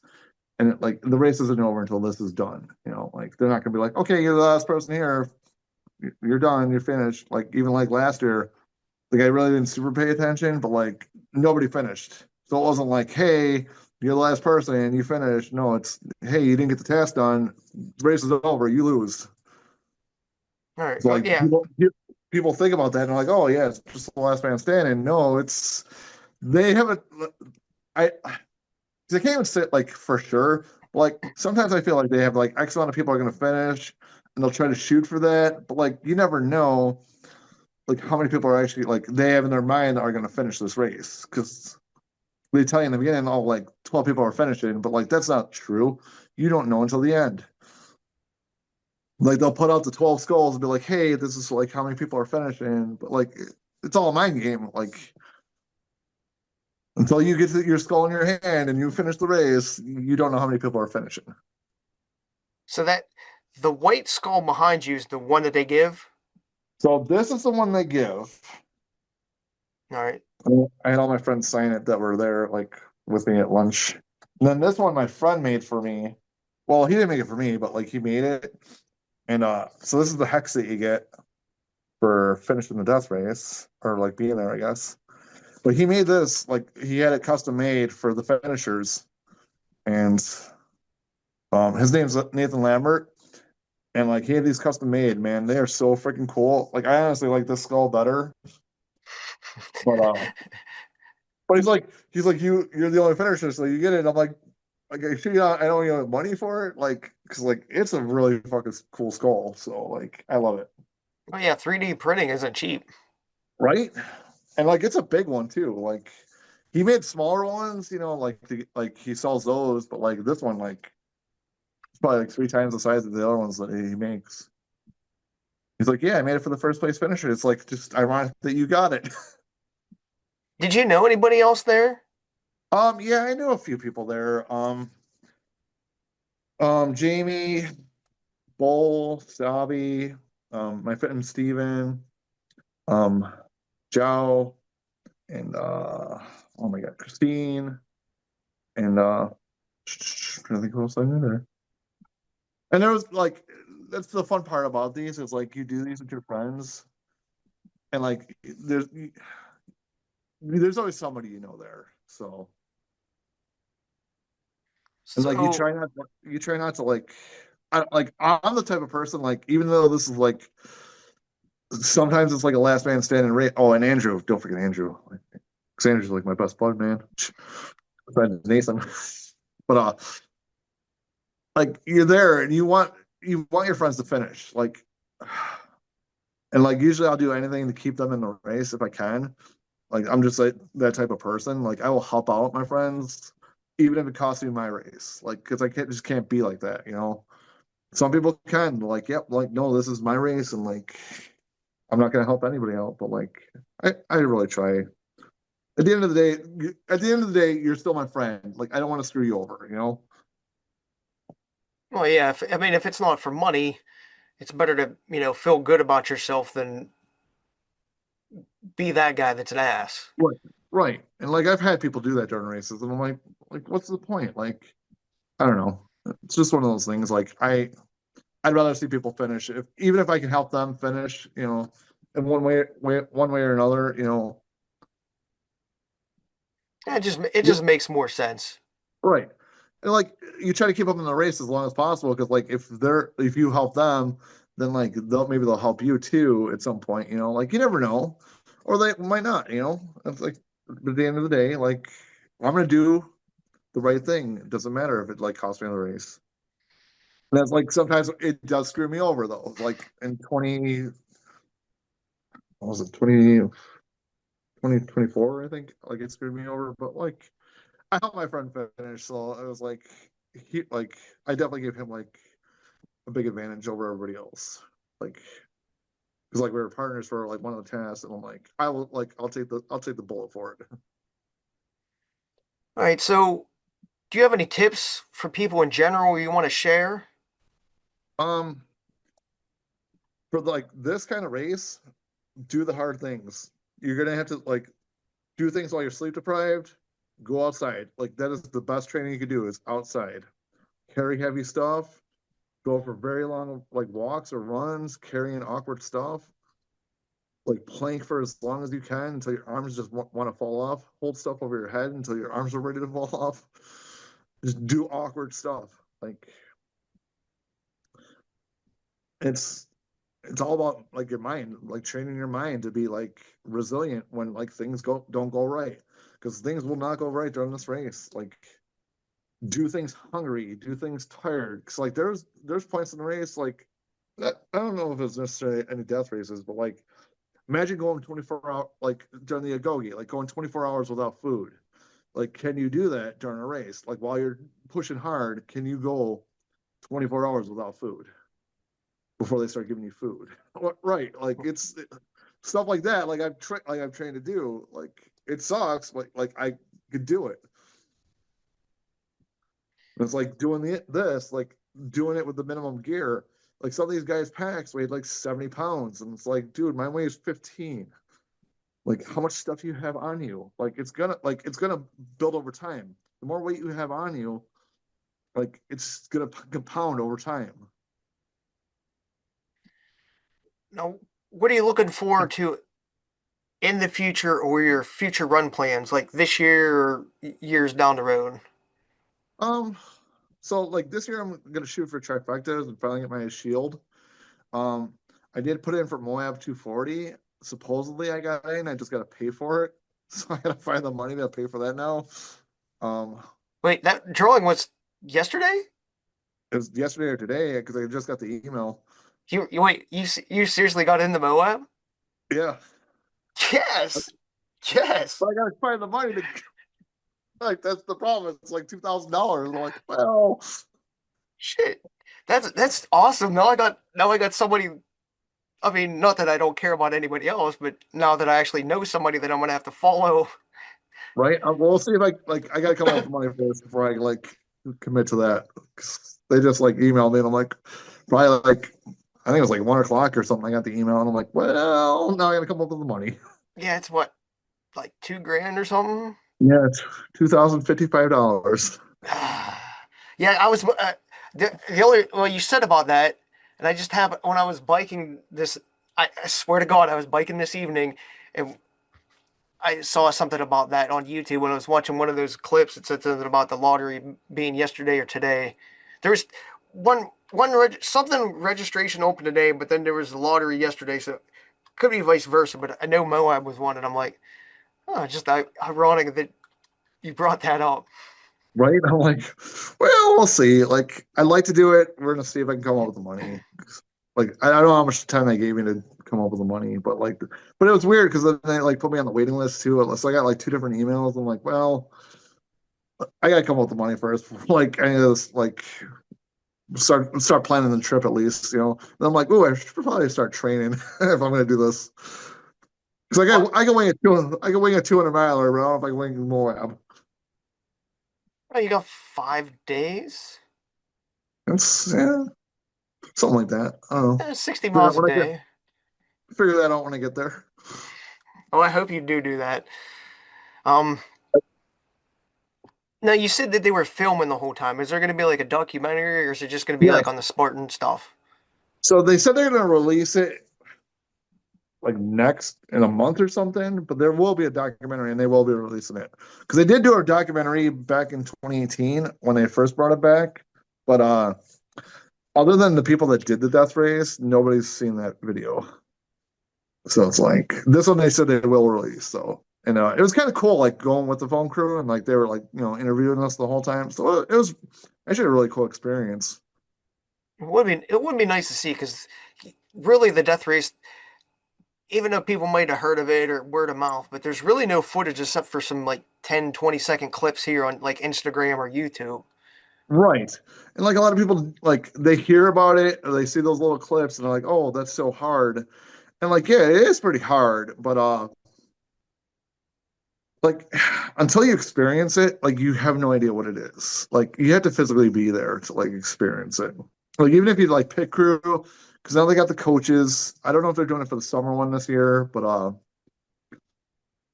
and like the race isn't over until this is done. Like they're not gonna be like, okay, you're the last person here, you're done, you're finished. Like even like last year, like I really didn't super pay attention, but like nobody finished. So it wasn't like, hey, you're the last person and you finished. No, it's hey, you didn't get the task done. The race is over, you lose. All right. It's Oh, like yeah. people think about that and they're like, oh yeah, it's just the last man standing. No, it's they haven't. I they can't even sit like for sure. Like sometimes I feel like they have like X amount of people are going to finish and they'll try to shoot for that, but like you never know like how many people are actually like they have in their mind are going to finish this race because they tell you in the beginning, oh, like 12 people are finishing, but like that's not true. You don't know until the end. Like they'll put out the 12 skulls and be like, hey, this is like how many people are finishing, but like it's all a mind game. Like until you get your skull in your hand and you finish the race, you don't know how many people are finishing. So that the white skull behind you is the one that they give. So this is the one they give. All right. I had all my friends sign it that were there, like with me at lunch. And then this one my friend made for me. Well, he didn't make it for me, but like he made it. And so this is the hex that you get for finishing the death race, or like being there, I guess. But he made this, like he had it custom made for the finishers. And his name's Nathan Lambert. And like he had these custom made, man. They are so freaking cool. Like I honestly like this skull better. But he's like you're the only finisher, so you get it. I'm like I sure I don't have money for it, like because like it's a really fucking cool skull. So like I love it, Oh yeah, 3D printing isn't cheap. right? And like it's a big one too. Like he made smaller ones, like he sells those, but like this one, like it's probably like three times the size of the other ones that he makes. He's like, yeah, I made it for the first place finisher. It's like just ironic that you got it. Did you know anybody else there? Yeah, I knew a few people there. Jamie, Bull, Sabi, my friend Steven, um, Joe, and oh my god, Christine, and I think who else I knew there. And there was like that's the fun part about these is like you do these with your friends, and like there's always somebody there. So and like So you try not to like I'm the type of person like even though this is like sometimes it's like a last man standing race. Oh, and Andrew, don't forget Andrew. Because Andrew's like my best bud, man. Besides Nathan. But like you're there and you want your friends to finish. Like and like usually I'll do anything to keep them in the race if I can. Like I'm just like that type of person. Like I will help out my friends, even if it costs me my race. Like because I can't be like that. Some people can, like, yep, like no, this is my race, and like I'm not gonna help anybody out, but like I really try. At the end of the day, you're still my friend. Like I don't want to screw you over. well yeah, I mean if it's not for money, it's better to, feel good about yourself than be that guy that's an ass. Right. Right. And like I've had people do that during races, and I'm like, what's the point? Like, I don't know. It's just one of those things. Like I'd rather see people finish, if even if I can help them finish, in one way or another, Yeah, It just makes more sense. right. And like you try to keep them in the race as long as possible because like if you help them, then like they'll help you too at some point, like you never know. Or they might not. It's like at the end of the day, like I'm gonna do the right thing. It doesn't matter if it like costs me the race. And that's like sometimes it does screw me over though. Like in 20, what was it, 2024, I think, like it screwed me over. But like I helped my friend finish, so it was like I definitely gave him like a big advantage over everybody else. Like because like we were partners for like one of the tasks, and I'm like, I'll take the bullet for it. All right, so do you have any tips for people in general you want to share? Um, for like this kind of race, do the hard things. You're gonna have to like do things while you're sleep deprived. Go outside. Like that is the best training you can do is outside. Carry heavy stuff. Go for very long like walks or runs, carrying awkward stuff. Like plank for as long as you can until your arms just want to fall off. Hold stuff over your head until your arms are ready to fall off. Just do awkward stuff. Like it's it's all about like your mind, like training your mind to be like resilient when like things don't go right. Because things will not go right during this race. Like do things hungry, do things tired. Cause like there's points in the race like I don't know if it's necessarily any death races, but like imagine going 24 hour like during the agoge, like going 24 hours without food. Like, can you do that during a race? Like while you're pushing hard, can you go 24 hours without food before they start giving you food? Right. Like it's stuff like that. Like I've trained to do. Like it sucks. Like I could do it. It's like doing this, like doing it with the minimum gear. Like some of these guys' packs weighed like 70 pounds, and it's like, dude, mine weighs 15. Like how much stuff you have on you? Like it's gonna build over time. The more weight you have on you, like it's gonna compound over time. Now, what are you looking forward to in the future or your future run plans, like this year or years down the road? Um, so like this year I'm gonna shoot for trifectas and finally get my shield. Um, I did put in for Moab 240. Supposedly I got in. I just gotta pay for it. So I gotta find the money to pay for that now. Um, Wait, that drawing was yesterday? it was yesterday or today because I just got the email. You seriously got into Moab? Yeah, Yes, yes. but I gotta find the money to like that's the problem. It's like $2,000. I'm like, well, Shit, that's awesome. Now I got somebody. I mean, not that I don't care about anybody else, but now that I actually know somebody that I'm gonna have to follow. right? We'll see if I gotta come up with the money first before I like commit to that. 'Cause they just like emailed me and I'm like, probably like I think it was like 1 o'clock or something. I got the email and I'm like, well, now I gotta come up with the money. Yeah, it's what, like 2 grand or something. Yeah, it's $2,055. Yeah, I was the only well you said about that, and I just have when I was biking this. I swear to God, I was biking this evening, and I saw something about that on YouTube when I was watching one of those clips. It said something about the lottery being yesterday or today. There was something registration open today, but then there was the lottery yesterday, so it could be vice versa. But I know Moab was one, and I'm like, oh, just ironic that you brought that up. Right? I'm like, well, we'll see. Like, I'd like to do it. We're gonna see if I can come up with the money. Like, I don't know how much time they gave me to come up with the money, but it was weird because then they like put me on the waiting list too. So I got like two different emails. I'm like, well, I gotta come up with the money first. Like, I just like start planning the trip at least. And I'm like, oh, I should probably start training if I'm gonna do this. Because Well, I can wing I can wing a 200 miler, but I don't know if I can wing Moab. you got 5 days, It's yeah, something like that. I don't know. 60 Figure out miles a when I get day. figure that out when I get there. Oh, I hope you do that. Um, Now you said that they were filming the whole time. Is there going to be like a documentary, or is it just going to be like Yes. on the Spartan stuff? So they said they're going to release it like next in a month or something, but there will be a documentary and they will be releasing it. Because they did do a documentary back in 2018 when they first brought it back. But other than the people that did the death race, nobody's seen that video. So it's like this one they said they will release. So and it was kind of cool, like going with the film crew and like they were like interviewing us the whole time. So it was actually a really cool experience. It would be nice to see because really the death race, even though people might have heard of it or word of mouth, but there's really no footage except for some like 10, 20-second clips here on like Instagram or YouTube. Right. And like a lot of people like they hear about it or they see those little clips and they're like, "Oh, that's so hard." And like, yeah, it is pretty hard, but like until you experience it, like you have no idea what it is. Like you have to physically be there to like experience it. Like even if you like pit crew, because now they got the coaches. I don't know if they're doing it for the summer one this year, but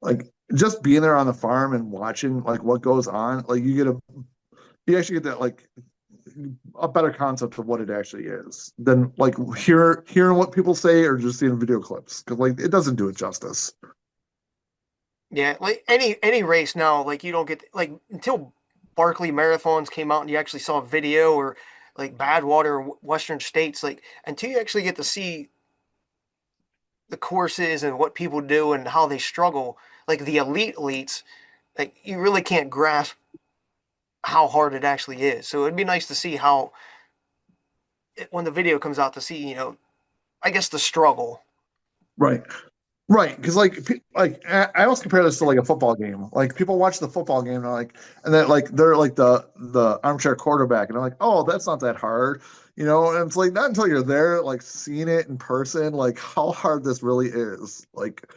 like just being there on the farm and watching like what goes on, like you actually get that like a better concept of what it actually is than like hearing what people say or just seeing video clips because like it doesn't do it justice. Yeah, like any race now, like you don't get like until Barkley marathons came out and you actually saw a video or like Badwater or Western States, like until you actually get to see the courses and what people do and how they struggle, like the elite elites, like you really can't grasp how hard it actually is. So it'd be nice to see how when the video comes out to see, I guess the struggle. Right. Right, because like I always compare this to like a football game. Like people watch the football game and they're like, and then like they're like the armchair quarterback, and they're like, oh, that's not that hard, And it's like not until you're there, like seeing it in person, like how hard this really is. Like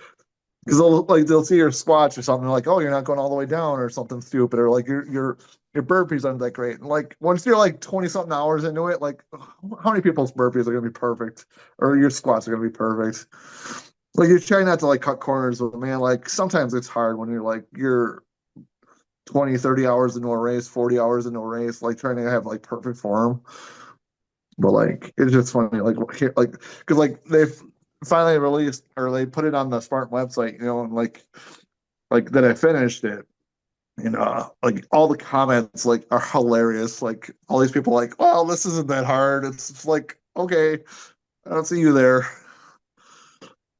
because they'll see your squats or something, like, oh, you're not going all the way down or something stupid, or like your burpees aren't that great. And like once you're like 20 something hours into it, like how many people's burpees are gonna be perfect, or your squats are gonna be perfect? Like you're trying not to like cut corners, but man, like sometimes it's hard when you're 20, 30 hours into a race, 40 hours into a race, like trying to have like perfect form. But like it's just funny, like because like they've finally released or they put it on the Spartan website, and like that I finished it. And like all the comments like are hilarious. Like all these people like, well, this isn't that hard. It's like, okay, I don't see you there.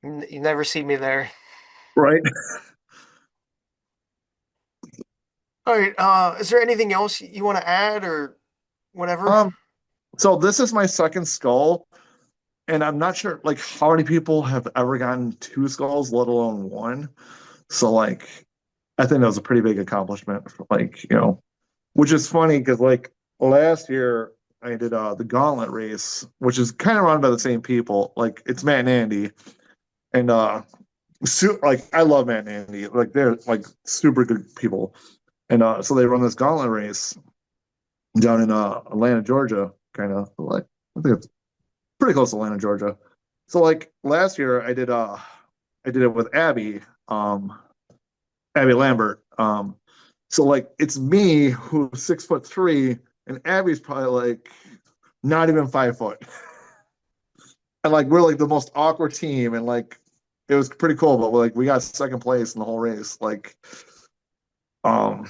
You never see me there. Right. All right. Is there anything else you want to add or whatever? Um, so this is my second skull, and I'm not sure like how many people have ever gotten two skulls, let alone one. So like I think that was a pretty big accomplishment for like, which is funny because like last year I did the gauntlet race, which is kind of run by the same people. Like it's Matt and Andy. And like I love Matt and Andy. Like they're like super good people. And so they run this gauntlet race down in Atlanta, Georgia, kind of like I think it's pretty close to Atlanta, Georgia. So like last year I did it with Abby Lambert. So like it's me who's 6'3", and Abby's probably like not even 5 foot. And like we're like the most awkward team, and like it was pretty cool, but like we got second place in the whole race. Um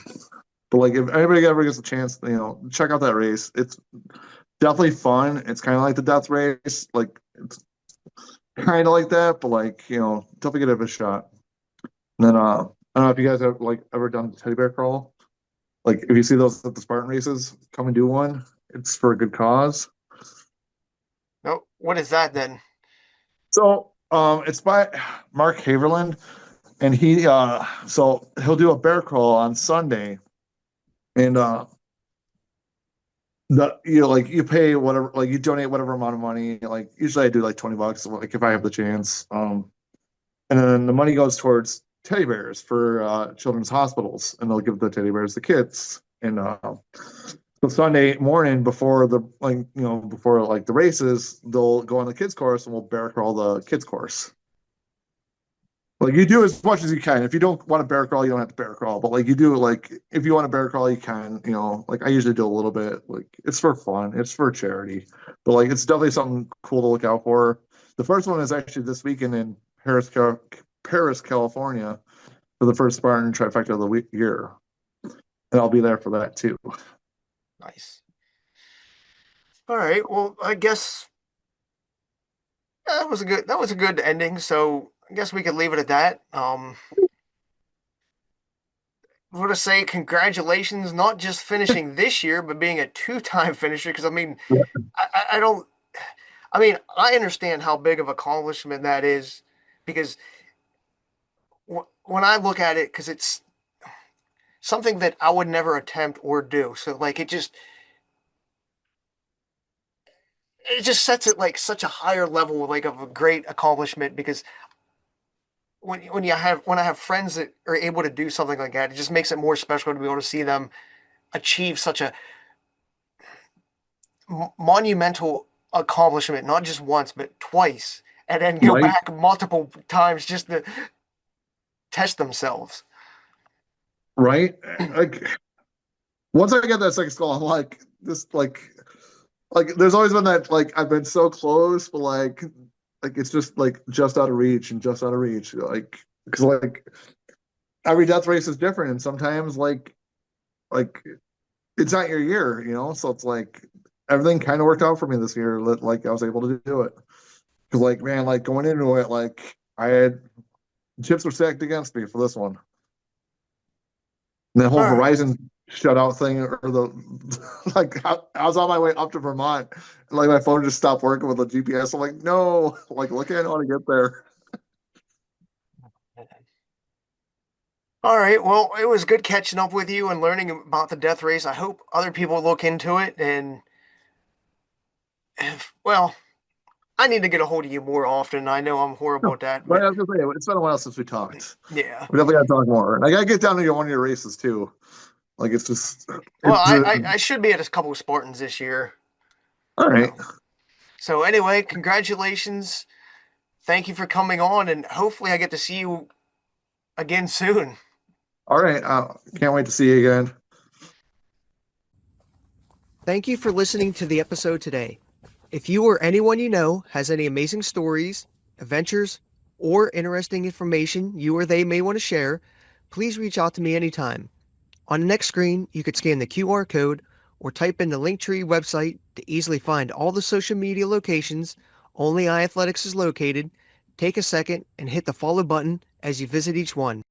but like if anybody ever gets a chance, check out that race. It's definitely fun. It's kind of like the death race. Like it's kind of like that, but like, definitely give it a shot. And then I don't know if you guys have like ever done the teddy bear crawl. Like if you see those at the Spartan races, come and do one. It's for a good cause. No. What is that then? So it's by Mark Haverland, and he'll do a bear crawl on Sunday, and like you pay whatever, like you donate whatever amount of money. Like usually I do like $20, like if I have the chance. And then the money goes towards teddy bears for children's hospitals, and they'll give the teddy bears to kids. And so Sunday morning before before like the races, they'll go on the kids course and we'll bear crawl the kids course. Like you do as much as you can. If you don't want to bear crawl, you don't have to bear crawl. But like you do, like if you want to bear crawl, you can. Like I usually do a little bit. Like it's for fun. It's for charity. But like it's definitely something cool to look out for. The first one is actually this weekend in Paris, California, for the first Spartan trifecta of the year, and I'll be there for that too. Nice. All right. Well, I guess that was a good ending. So I guess we could leave it at that. I want to say congratulations, not just finishing this year, but being a two-time finisher. Because I mean, I don't. I mean, I understand how big of accomplishment that is, because when I look at it, because it's something that I would never attempt or do. So like it just sets it like such a higher level like of a great accomplishment, because when I have friends that are able to do something like that, it just makes it more special to be able to see them achieve such a monumental accomplishment, not just once but twice, and then go Right, back multiple times just to test themselves. right. Like once I get that second skull, I'm like this, like there's always been that like I've been so close, but like it's just out of reach and just out of reach. Like because like every death race is different, and sometimes like it's not your year. So it's like everything kind of worked out for me this year. That like I was able to do it because like man, like going into it, like I had chips were stacked against me for this one. And the All whole right. Horizon shutout thing, or the like, I was on my way up to Vermont, and like my phone just stopped working with the GPS. I'm like, no, like, look, I want to get there. All right. Well, it was good catching up with you and learning about the death race. I hope other people look into it. And well, I need to get a hold of you more often. I know I'm horrible No, at that, but but I was gonna say it's been a while since we talked. yeah. We definitely got to talk more. And I gotta get down to one of your races too. Like it's just Well, it's I should be at a couple of Spartans this year. all right, So, so anyway, congratulations. Thank you for coming on, and hopefully I get to see you again soon. all right. Can't wait to see you again. Thank you for listening to the episode today. If you or anyone you know has any amazing stories, adventures, or interesting information you or they may want to share, please reach out to me anytime. On the next screen, you could scan the QR code or type in the Linktree website to easily find all the social media locations Only Athletics is located. Take a second and hit the follow button as you visit each one.